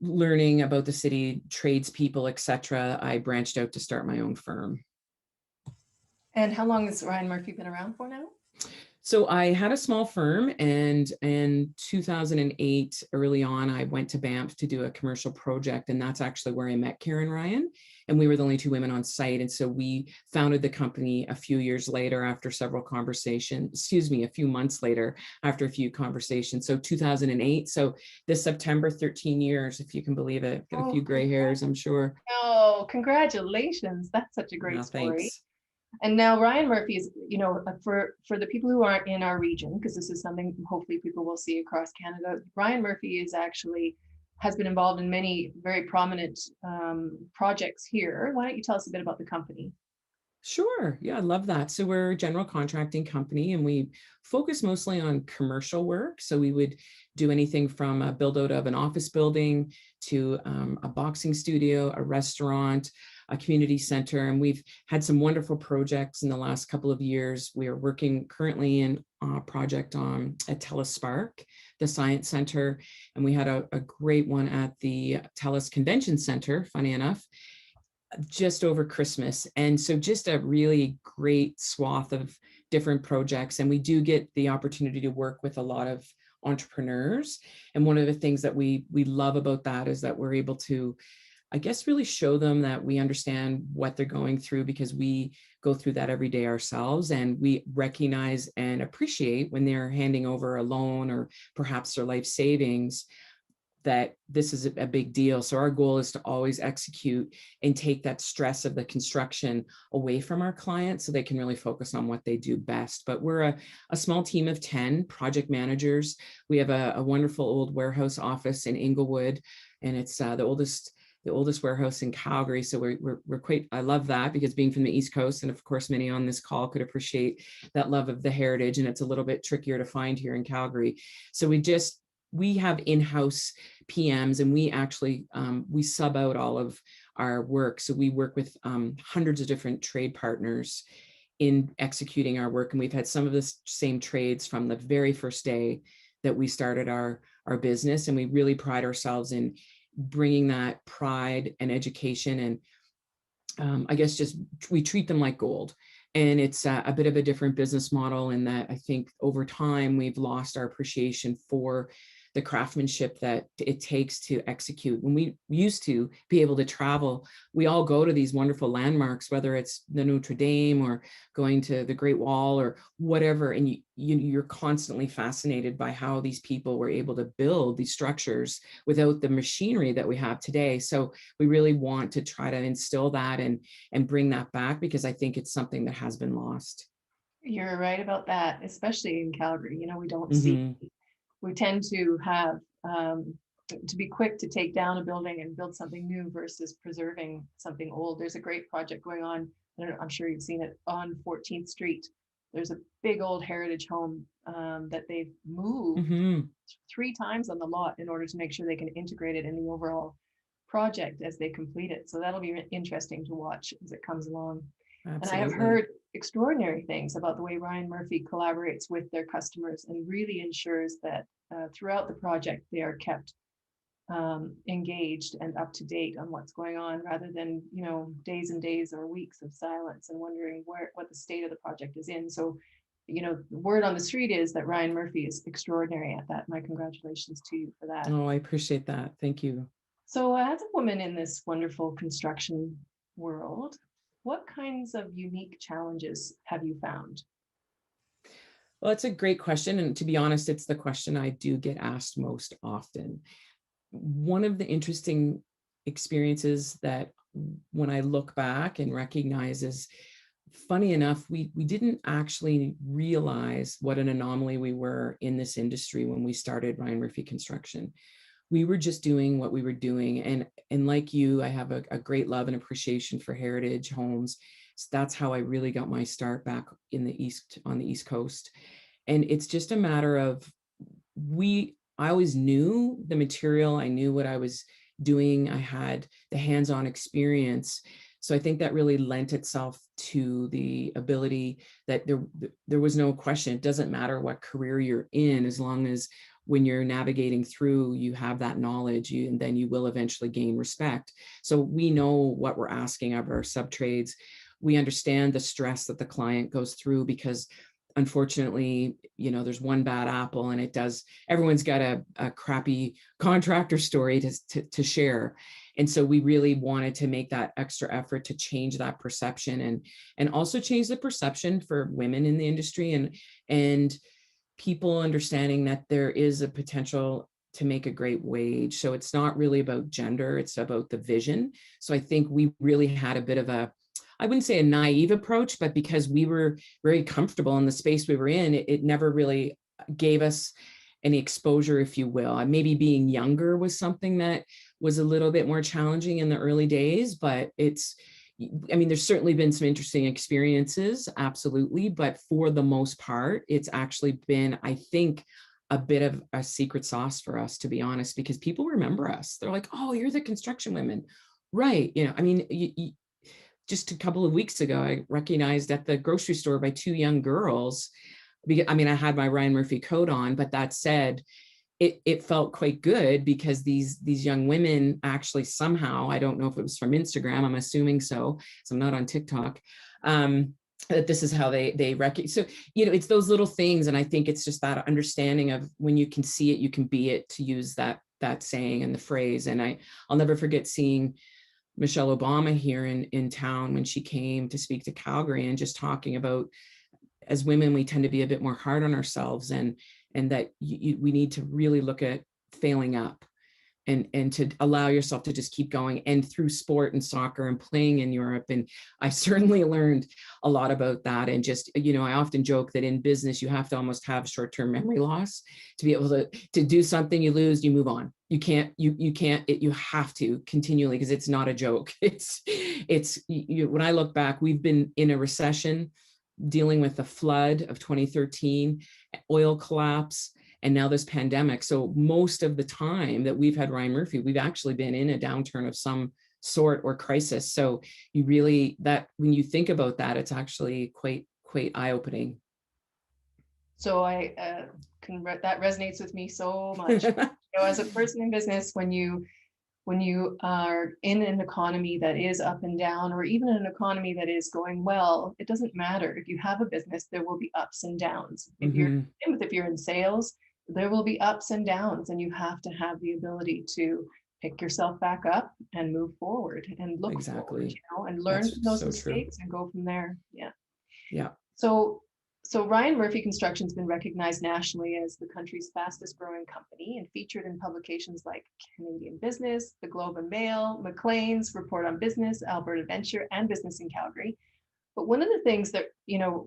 learning about the city, tradespeople, etc., I branched out to start my own firm. And how long has Ryan Murphy been around for now? So I had a small firm, and in 2008, early on, I went to Banff to do a commercial project, and that's actually where I met Karen Ryan, and we were the only two women on site. And so we founded the company a few years later after several conversations, a few months later after a few conversations. So 2008, so this September, 13 years, if you can believe it. Got a few gray hairs, I'm sure. Oh, congratulations. That's such a great story. Thanks. And now Ryan Murphy is, for the people who aren't in our region, because this is something hopefully people will see across Canada, Ryan Murphy has been involved in many very prominent projects here. Why don't you tell us a bit about the company? Sure. Yeah, I love that. So we're a general contracting company and we focus mostly on commercial work. So we would do anything from a build out of an office building to a boxing studio, a restaurant, a community center. And we've had some wonderful projects in the last couple of years. We are working currently in a project at Telus Spark, the science center. And we had a great one at the Telus Convention Centre, funny enough, just over Christmas. And so just a really great swath of different projects. And we do get the opportunity to work with a lot of entrepreneurs. And one of the things that we love about that is that we're able to, I guess, really show them that we understand what they're going through, because we go through that every day ourselves. And we recognize and appreciate when they're handing over a loan or perhaps their life savings, that this is a big deal. So our goal is to always execute and take that stress of the construction away from our clients so they can really focus on what they do best. But we're a small team of 10 project managers. We have a wonderful old warehouse office in Inglewood, and it's the oldest warehouse in Calgary. So we're quite, I love that, because being from the East Coast, and of course many on this call could appreciate that love of the heritage, and it's a little bit trickier to find here in Calgary. So we have in-house PMs, and we actually we sub out all of our work. So we work with hundreds of different trade partners in executing our work. And we've had some of the same trades from the very first day that we started our business. And we really pride ourselves in bringing that pride and education. And I guess just we treat them like gold. And it's a bit of a different business model in that I think over time we've lost our appreciation for the craftsmanship that it takes to execute. When we used to be able to travel, we all go to these wonderful landmarks, whether it's the Notre Dame or going to the Great Wall or whatever, and you're constantly fascinated by how these people were able to build these structures without the machinery that we have today. So we really want to try to instill that and bring that back, because I think it's something that has been lost. You're right about that, especially in Calgary. We don't Mm-hmm. see, we tend to have to be quick to take down a building and build something new versus preserving something old. There's a great project going on, I'm sure you've seen it, on 14th Street. There's a big old heritage home that they've moved 3 times on the lot in order to make sure they can integrate it in the overall project as they complete it. So that'll be interesting to watch as it comes along. Absolutely. And I have heard extraordinary things about the way Ryan Murphy collaborates with their customers and really ensures that throughout the project they are kept engaged and up to date on what's going on, rather than days and days or weeks of silence and wondering what the state of the project is in. So the word on the street is that Ryan Murphy is extraordinary at that. My congratulations to you for that. Oh, I appreciate that. Thank you. So as a woman in this wonderful construction world, what kinds of unique challenges have you found? Well, it's a great question. And to be honest, it's the question I do get asked most often. One of the interesting experiences that when I look back and recognize is, funny enough, we didn't actually realize what an anomaly we were in this industry when we started Ryan Murphy Construction. We were just doing what we were doing. And like you, I have a great love and appreciation for heritage homes. So that's how I really got my start back on the East Coast. And it's just a matter of, I always knew the material. I knew what I was doing. I had the hands-on experience. So I think that really lent itself to the ability that there was no question. It doesn't matter what career you're in, as long as when you're navigating through, you have that knowledge, and then you will eventually gain respect. So we know what we're asking of our subtrades. We understand the stress that the client goes through, because unfortunately, there's one bad apple, and everyone's got a crappy contractor story to share. And so we really wanted to make that extra effort to change that perception and also change the perception for women in the industry and people understanding that there is a potential to make a great wage. So it's not really about gender, it's about the vision. So I think we really had a bit of a I wouldn't say a naive approach, but because we were very comfortable in the space we were in, it never really gave us any exposure, if you will. And maybe being younger was something that was a little bit more challenging in the early days, but I mean, there's certainly been some interesting experiences, absolutely. But for the most part, it's actually been, I think, a bit of a secret sauce for us, to be honest, because people remember us. They're like, oh, you're the construction women. Right. I mean, just a couple of weeks ago, I recognized at the grocery store by two young girls. I mean, I had my Ryan Murphy coat on, but that said, it felt quite good because these young women actually somehow, I don't know if it was from Instagram, I'm assuming so I'm not on TikTok, that this is how they recognize. So, it's those little things. And I think it's just that understanding of when you can see it, you can be it, to use that saying and the phrase. And I'll never forget seeing Michelle Obama here in town when she came to speak to Calgary, and just talking about, as women, we tend to be a bit more hard on ourselves, and that we need to really look at failing up, and to allow yourself to just keep going. And through sport and soccer and playing in Europe, and I certainly learned a lot about that. And just, I often joke that in business, you have to almost have short-term memory loss to be able to do something. You lose, you move on. You can't, you have to continually, because it's not a joke. When I look back, we've been in a recession, dealing with the flood of 2013, oil collapse, and now this pandemic. So most of the time that we've had Ryan Murphy, we've actually been in a downturn of some sort or crisis. So when you think about that, it's actually quite eye-opening. So that resonates with me so much. As a person in business, when you are in an economy that is up and down, or even an economy that is going well, it doesn't matter. If you have a business, there will be ups and downs. If you're in sales, there will be ups and downs, and you have to have the ability to pick yourself back up and move forward and look forward, and learn from those mistakes and go from there. Yeah. So Ryan Murphy Construction's been recognized nationally as the country's fastest growing company, and featured in publications like Canadian Business, the Globe and Mail, MacLean's Report on Business, Alberta Venture, and Business in Calgary. But one of the things that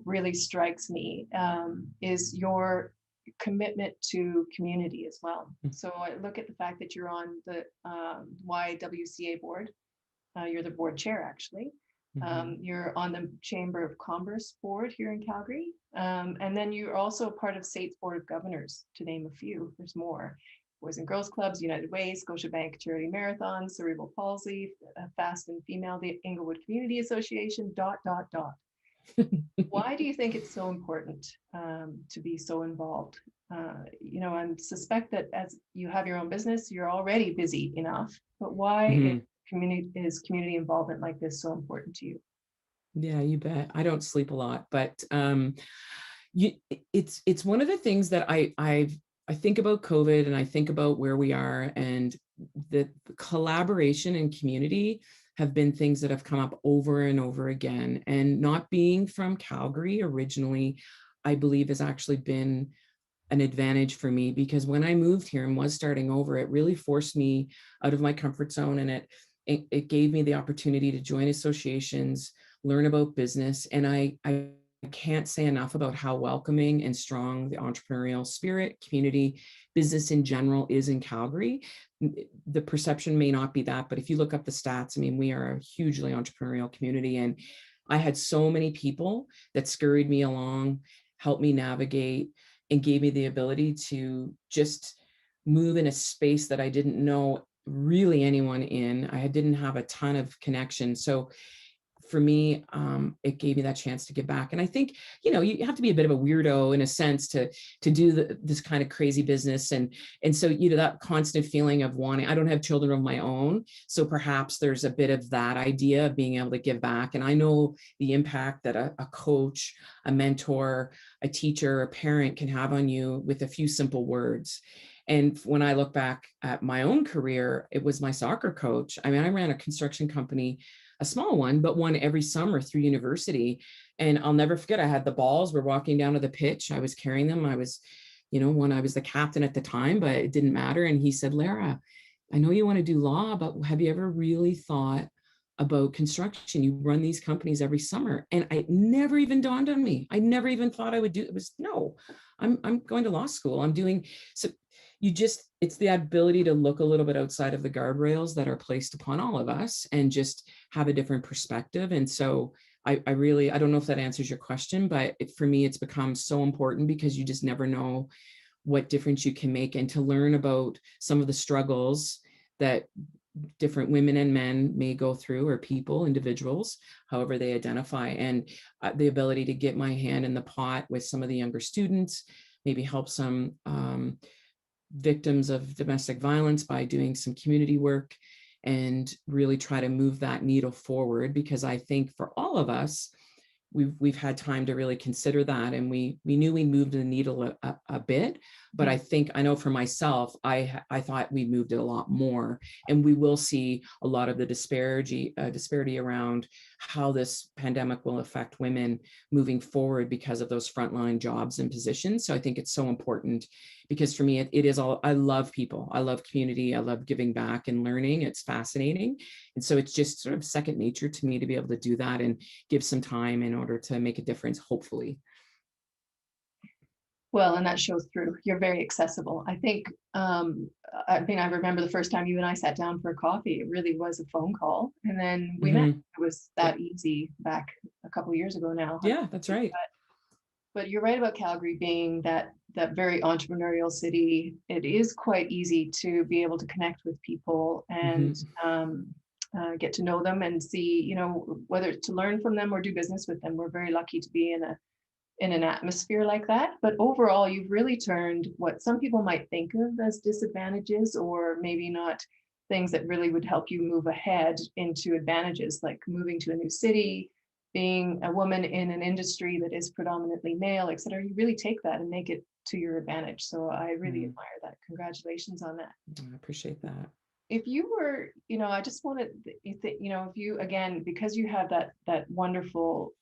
really strikes me is your commitment to community as well. So I look at the fact that you're on the YWCA board. You're the board chair, actually. You're on the Chamber of Commerce board here in Calgary. And then you're also part of SAIT's Board of Governors, to name a few. There's more. Boys and Girls Clubs, United Way, Scotiabank Charity Marathon, Cerebral Palsy, Fast and Female, the Inglewood Community Association, ... Why do you think it's so important to be so involved? And suspect that as you have your own business, you're already busy enough, but why is community involvement like this so important to you? Yeah, you bet. I don't sleep a lot, but it's one of the things that I think about COVID, and I think about where we are, and the collaboration and community have been things that have come up over and over again. And not being from Calgary originally, I believe has actually been an advantage for me, because when I moved here and was starting over, it really forced me out of my comfort zone, and it gave me the opportunity to join associations, learn about business. And I can't say enough about how welcoming and strong the entrepreneurial spirit, community, business in general is in Calgary. The perception may not be that, but if you look up the stats, I mean, we are a hugely entrepreneurial community. And I had so many people that scurried me along, helped me navigate, and gave me the ability to just move in a space that I didn't know really anyone in. I didn't have a ton of connection. So for me, it gave me that chance to give back. And I think, you have to be a bit of a weirdo in a sense to do this kind of crazy business. And so, that constant feeling of wanting, I don't have children of my own. So perhaps there's a bit of that idea of being able to give back. And I know the impact that a coach, a mentor, a teacher, a parent can have on you with a few simple words. And when I look back at my own career, it was my soccer coach. I mean, I ran a construction company, a small one, but one every summer through university. And I'll never forget, I had the balls, we're walking down to the pitch, I was carrying them. I was, when I was the captain at the time, but it didn't matter. And he said, Lara, I know you want to do law, but have you ever really thought about construction. You run these companies every summer. And it never even dawned on me. I never even thought I would do it. Was no, I'm going to law school. I'm doing, so it's the ability to look a little bit outside of the guardrails that are placed upon all of us and just have a different perspective. And so I don't know if that answers your question, but for me, it's become so important because you just never know what difference you can make, and to learn about some of the struggles that different women and men may go through, or people, individuals, however they identify, and the ability to get my hand in the pot with some of the younger students, maybe help some victims of domestic violence by doing some community work, and really try to move that needle forward. Because I think for all of us, we've had time to really consider that, and we knew we moved the needle a bit, but I know for myself, I thought we moved it a lot more, and we will see a lot of the disparity around how this pandemic will affect women moving forward because of those frontline jobs and positions. So I think it's so important, because for me, it is all, I love people, I love community, I love giving back and learning. It's fascinating. And so it's just sort of second nature to me to be able to do that and give some time in order to make a difference, hopefully. Well, and that shows through. You're very accessible. I think, I remember the first time you and I sat down for a coffee, it really was a phone call. And then we met. It was that easy back a couple of years ago now. Yeah, that's right. But you're right about Calgary being that very entrepreneurial city. It is quite easy to be able to connect with people and get to know them and see, whether to learn from them or do business with them. We're very lucky to be in an atmosphere like that. But overall, you've really turned what some people might think of as disadvantages, or maybe not things that really would help you move ahead, into advantages, like moving to a new city, being a woman in an industry that is predominantly male, et cetera. You really take that and make it to your advantage. So I really admire that. Congratulations on that. I appreciate that. If you were, I just wanted, if you, again, because you have that wonderful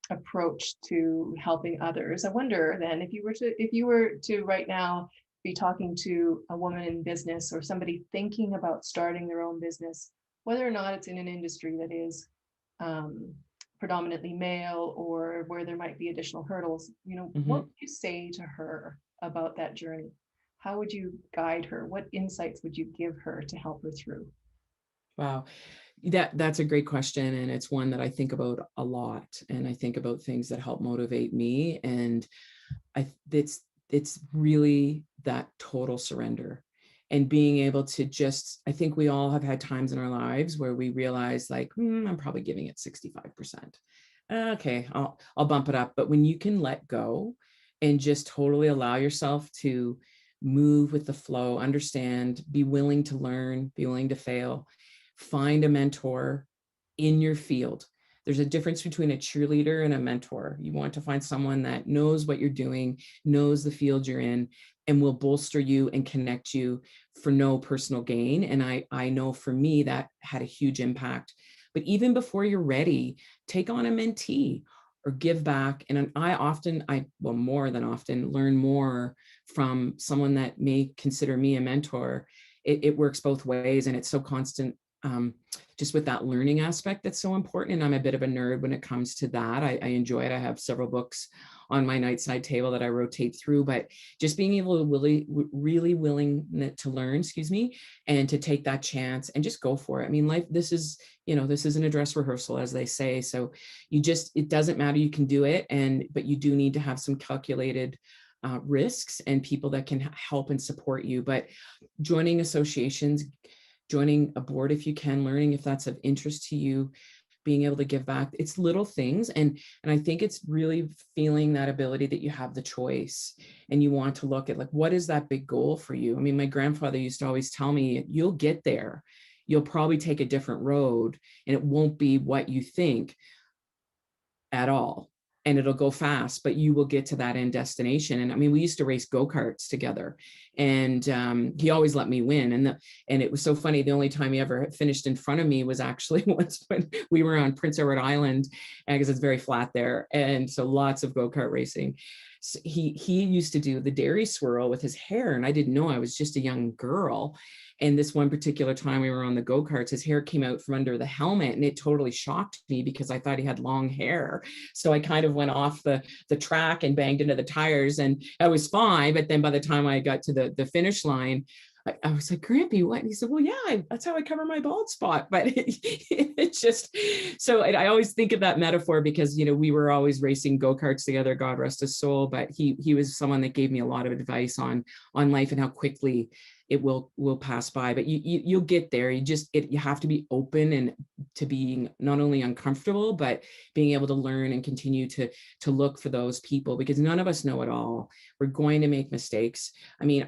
approach to helping others, I wonder then, if you were to right now be talking to a woman in business, or somebody thinking about starting their own business, whether or not it's in an industry that is predominantly male, or where there might be additional hurdles, what would you say to her about that journey? How would you guide her? What insights would you give her to help her through? Wow. That's a great question. And it's one that I think about a lot. And I think about things that help motivate me. And it's really that total surrender, and being able to just, I think we all have had times in our lives where we realize, like, I'm probably giving it 65%. Okay, I'll bump it up. But when you can let go and just totally allow yourself to move with the flow, understand, be willing to learn, be willing to fail, find a mentor in your field. There's a difference between a cheerleader and a mentor. You want to find someone that knows what you're doing, knows the field you're in, and will bolster you and connect you for no personal gain. And I know for me that had a huge impact. But even before you're ready, take on a mentee or give back. And more than often, learn more from someone that may consider me a mentor. It works both ways, and it's so constant. Just with that learning aspect, that's so important. And I'm a bit of a nerd when it comes to that. I enjoy it. I have several books on my nightside table that I rotate through, but just being able to really willing to learn, and to take that chance and just go for it. I mean, life, this isn't a dress rehearsal, as they say. So it doesn't matter, you can do it. But you do need to have some calculated risks and people that can help and support you. But joining associations, joining a board if you can, learning if that's of interest to you, being able to give back. It's little things. And I think it's really feeling that ability that you have the choice, and you want to look at, like, what is that big goal for you? I mean, my grandfather used to always tell me, you'll get there. You'll probably take a different road, and it won't be what you think at all. And it'll go fast, but you will get to that end destination. And I mean, we used to race go-karts together, and he always let me win. And it was so funny. The only time he ever finished in front of me was actually once when we were on Prince Edward Island, because it's very flat there. And so lots of go-kart racing. So he used to do the dairy swirl with his hair, and I didn't know, I was just a young girl. And this one particular time we were on the go-karts, his hair came out from under the helmet, and it totally shocked me because I thought he had long hair. So I kind of went off the track and banged into the tires, and I was fine. But then by the time I got to the finish line, I was like, Grampy, what? And he said, well, yeah, that's how I cover my bald spot. But it's just, so I always think of that metaphor because, you know, we were always racing go-karts together, God rest his soul. But he was someone that gave me a lot of advice on life and how quickly it will pass by. But you'll get there. You have to be open and to being not only uncomfortable, but being able to learn and continue to look for those people, because none of us know it all. We're going to make mistakes. I mean,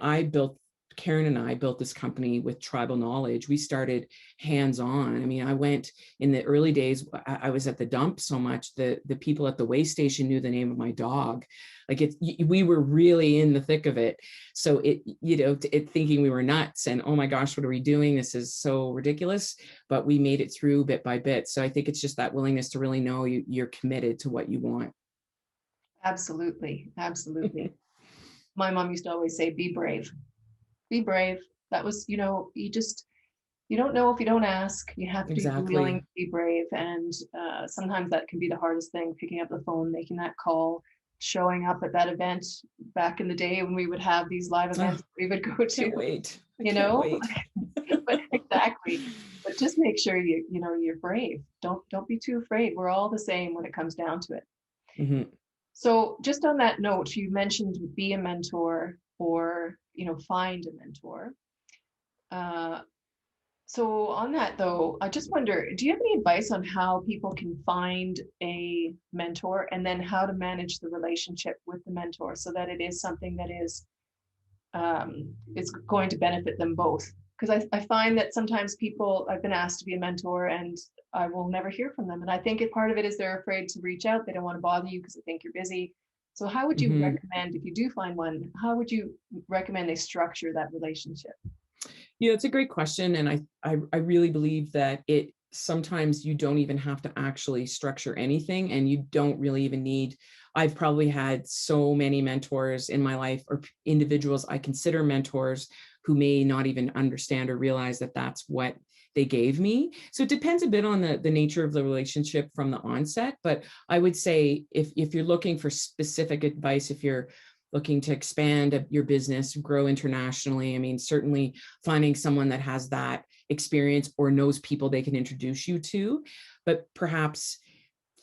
Karen and I built this company with tribal knowledge. We started hands-on. I mean, I went in the early days, I was at the dump so much that the people at the weigh station knew the name of my dog. Like we were really in the thick of it. So thinking we were nuts and, oh my gosh, what are we doing? This is so ridiculous, but we made it through bit by bit. So I think it's just that willingness to really know you're committed to what you want. Absolutely. Absolutely. My mom used to always say, be brave. Be brave. That was, you don't know if you don't ask. You have to be willing to be brave. And sometimes that can be the hardest thing, picking up the phone, making that call, showing up at that event back in the day when we would have these live events we would go to. Can't wait. But exactly. But just make sure you're brave. Don't be too afraid. We're all the same when it comes down to it. Mm-hmm. So just on that note, you mentioned be a mentor or find a mentor. So on that though, I just wonder, do you have any advice on how people can find a mentor and then how to manage the relationship with the mentor so that it is something that is going to benefit them both? Because I find that sometimes I've been asked to be a mentor and I will never hear from them. And I think part of it is they're afraid to reach out. They don't want to bother you because they think you're busy. So how would you recommend, if you do find one, how would you recommend they structure that relationship? Yeah, it's a great question. And I really believe that sometimes you don't even have to actually structure anything, and you don't really even need. I've probably had so many mentors in my life, or individuals I consider mentors, who may not even understand or realize that that's what they gave me. So it depends a bit on the nature of the relationship from the onset. But I would say if you're looking for specific advice, if you're looking to expand your business, grow internationally, I mean, certainly finding someone that has that experience or knows people they can introduce you to, but perhaps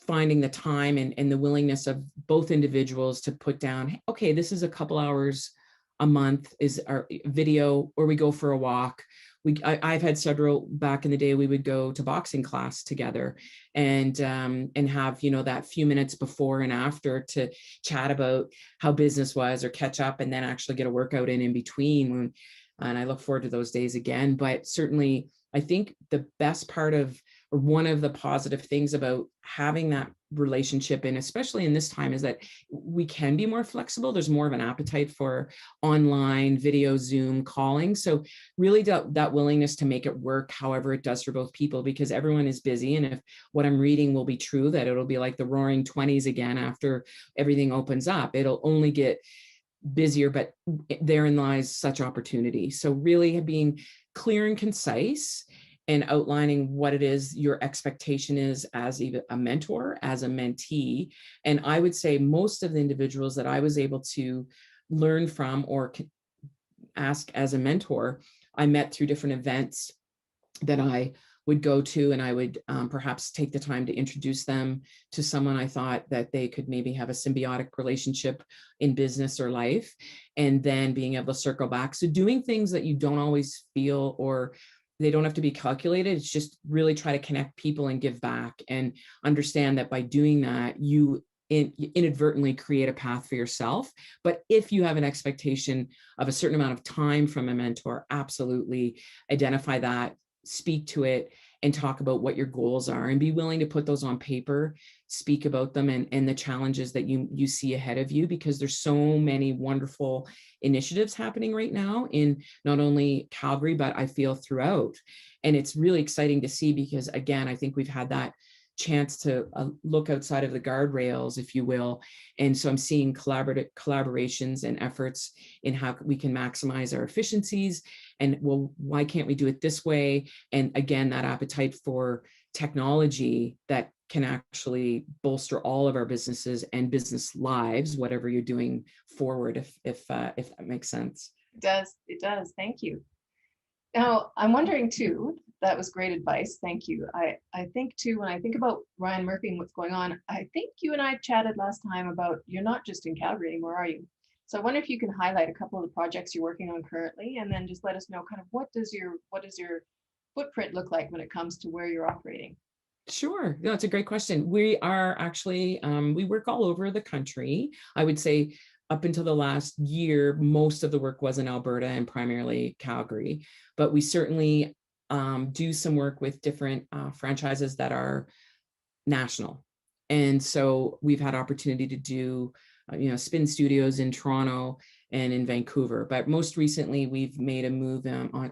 finding the time and the willingness of both individuals to put down, hey, okay, this is a couple hours a month is our video, or we go for a walk. I've had several back in the day. We would go to boxing class together and have, that few minutes before and after to chat about how business was or catch up, and then actually get a workout in between. And I look forward to those days again. But certainly, I think the best part of, or one of the positive things about having that relationship, and especially in this time, is that we can be more flexible. There's more of an appetite for online video, Zoom calling. So really that willingness to make it work however it does for both people, because everyone is busy. And if what I'm reading will be true, that it'll be like the roaring 20s again after everything opens up, it'll only get busier, but therein lies such opportunity. So really being clear and concise and outlining what it is your expectation is as either a mentor, as a mentee. And I would say most of the individuals that I was able to learn from or ask as a mentor, I met through different events that I would go to, and I would perhaps take the time to introduce them to someone I thought that they could maybe have a symbiotic relationship in business or life, and then being able to circle back. So doing things that you don't always feel, or they don't have to be calculated. It's just really try to connect people and give back, and understand that by doing that, you inadvertently create a path for yourself. But if you have an expectation of a certain amount of time from a mentor, absolutely identify that, speak to it, and talk about what your goals are, and be willing to put those on paper, speak about them, and the challenges that you see ahead of you, because there's so many wonderful initiatives happening right now in not only Calgary, but I feel throughout. And it's really exciting to see, because again, I think we've had that chance to look outside of the guardrails, if you will. And so I'm seeing collaborations and efforts in how we can maximize our efficiencies. And well, why can't we do it this way? And again, that appetite for technology that can actually bolster all of our businesses and business lives, whatever you're doing forward, if that makes sense. It does. Thank you. Now, I'm wondering too, that was great advice. Thank you. I think too, when I think about Ryan Murphy and what's going on, I think you and I chatted last time about you're not just in Calgary anymore, are you? So I wonder if you can highlight a couple of the projects you're working on currently, and then just let us know kind of what does your footprint look like when it comes to where you're operating? Sure. No, it's a great question. We are actually, we work all over the country. I would say up until the last year, most of the work was in Alberta and primarily Calgary, but we certainly do some work with different franchises that are national. And so we've had opportunity to do, spin studios in Toronto and in Vancouver, but most recently we've made a move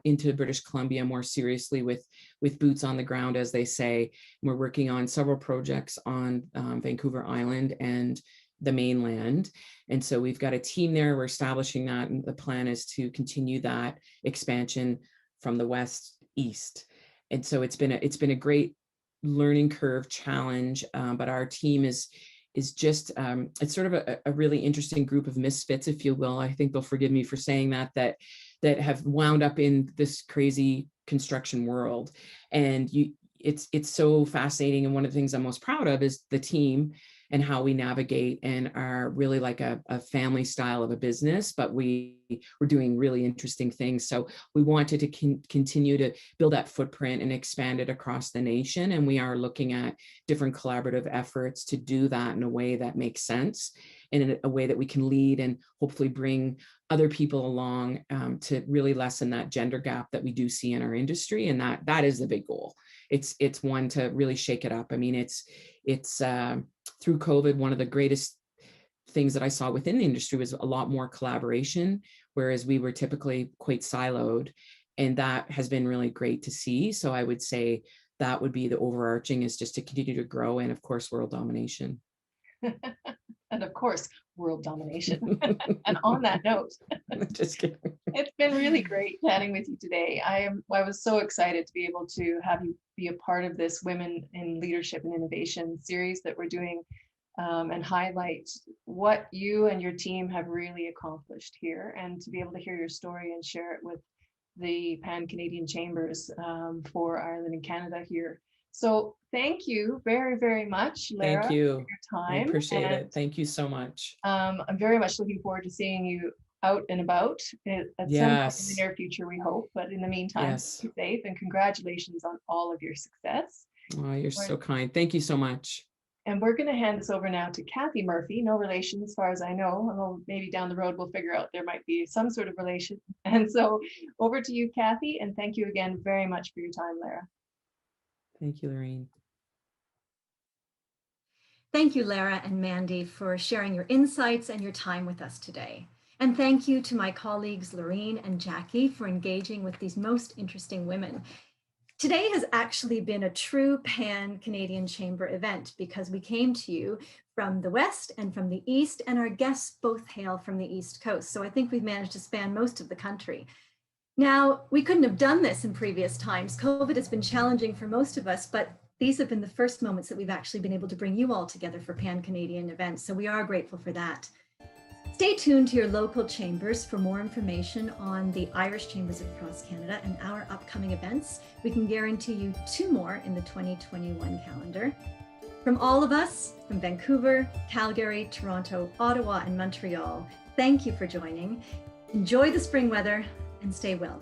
into British Columbia more seriously with boots on the ground, as they say. We're working on several projects on Vancouver Island and the mainland. And so we've got a team there, we're establishing that, and the plan is to continue that expansion from the west east. And so it's been a great learning curve challenge, but our team is just, it's sort of a really interesting group of misfits, if you will. I think they'll forgive me for saying that have wound up in this crazy construction world. And it's so fascinating. And one of the things I'm most proud of is the team and how we navigate and are really like a family style of a business, but we're doing really interesting things. So we wanted to continue to build that footprint and expand it across the nation. And we are looking at different collaborative efforts to do that in a way that makes sense, and in a way that we can lead and hopefully bring other people along to really lessen that gender gap that we do see in our industry. And that is the big goal. It's one to really shake it up. I mean, it's through COVID, one of the greatest things that I saw within the industry was a lot more collaboration, whereas we were typically quite siloed. And that has been really great to see. So I would say that would be the overarching, is just to continue to grow, and of course, world domination. And of course, world domination. And on that note, just kidding. It's been really great chatting with you today. I was so excited to be able to have you be a part of this Women in Leadership and Innovation series that we're doing, and highlight what you and your team have really accomplished here, and to be able to hear your story and share it with the Pan-Canadian Chambers for Ireland and Canada here. So thank you very, very much, Lara, Thank you. for your time. I appreciate it. Thank you so much. I'm very much looking forward to seeing you out and about at some point in the near future, we hope. But in the meantime, be safe, and congratulations on all of your success. Oh, you're so kind. Thank you so much. And we're going to hand this over now to Kathy Murphy, no relation as far as I know, although maybe down the road we'll figure out there might be some sort of relation. And so over to you, Kathy, and thank you again very much for your time, Lara. Thank you, Lorraine. Thank you, Lara and Mandy, for sharing your insights and your time with us today. And thank you to my colleagues, Lorraine and Jackie, for engaging with these most interesting women. Today has actually been a true Pan-Canadian Chamber event, because we came to you from the West and from the East, and our guests both hail from the East Coast. So I think we've managed to span most of the country. Now, we couldn't have done this in previous times. COVID has been challenging for most of us, but these have been the first moments that we've actually been able to bring you all together for Pan-Canadian events. So we are grateful for that. Stay tuned to your local chambers for more information on the Irish Chambers across Canada and our upcoming events. We can guarantee you 2 more in the 2021 calendar. From all of us, from Vancouver, Calgary, Toronto, Ottawa, and Montreal, thank you for joining. Enjoy the spring weather and stay well.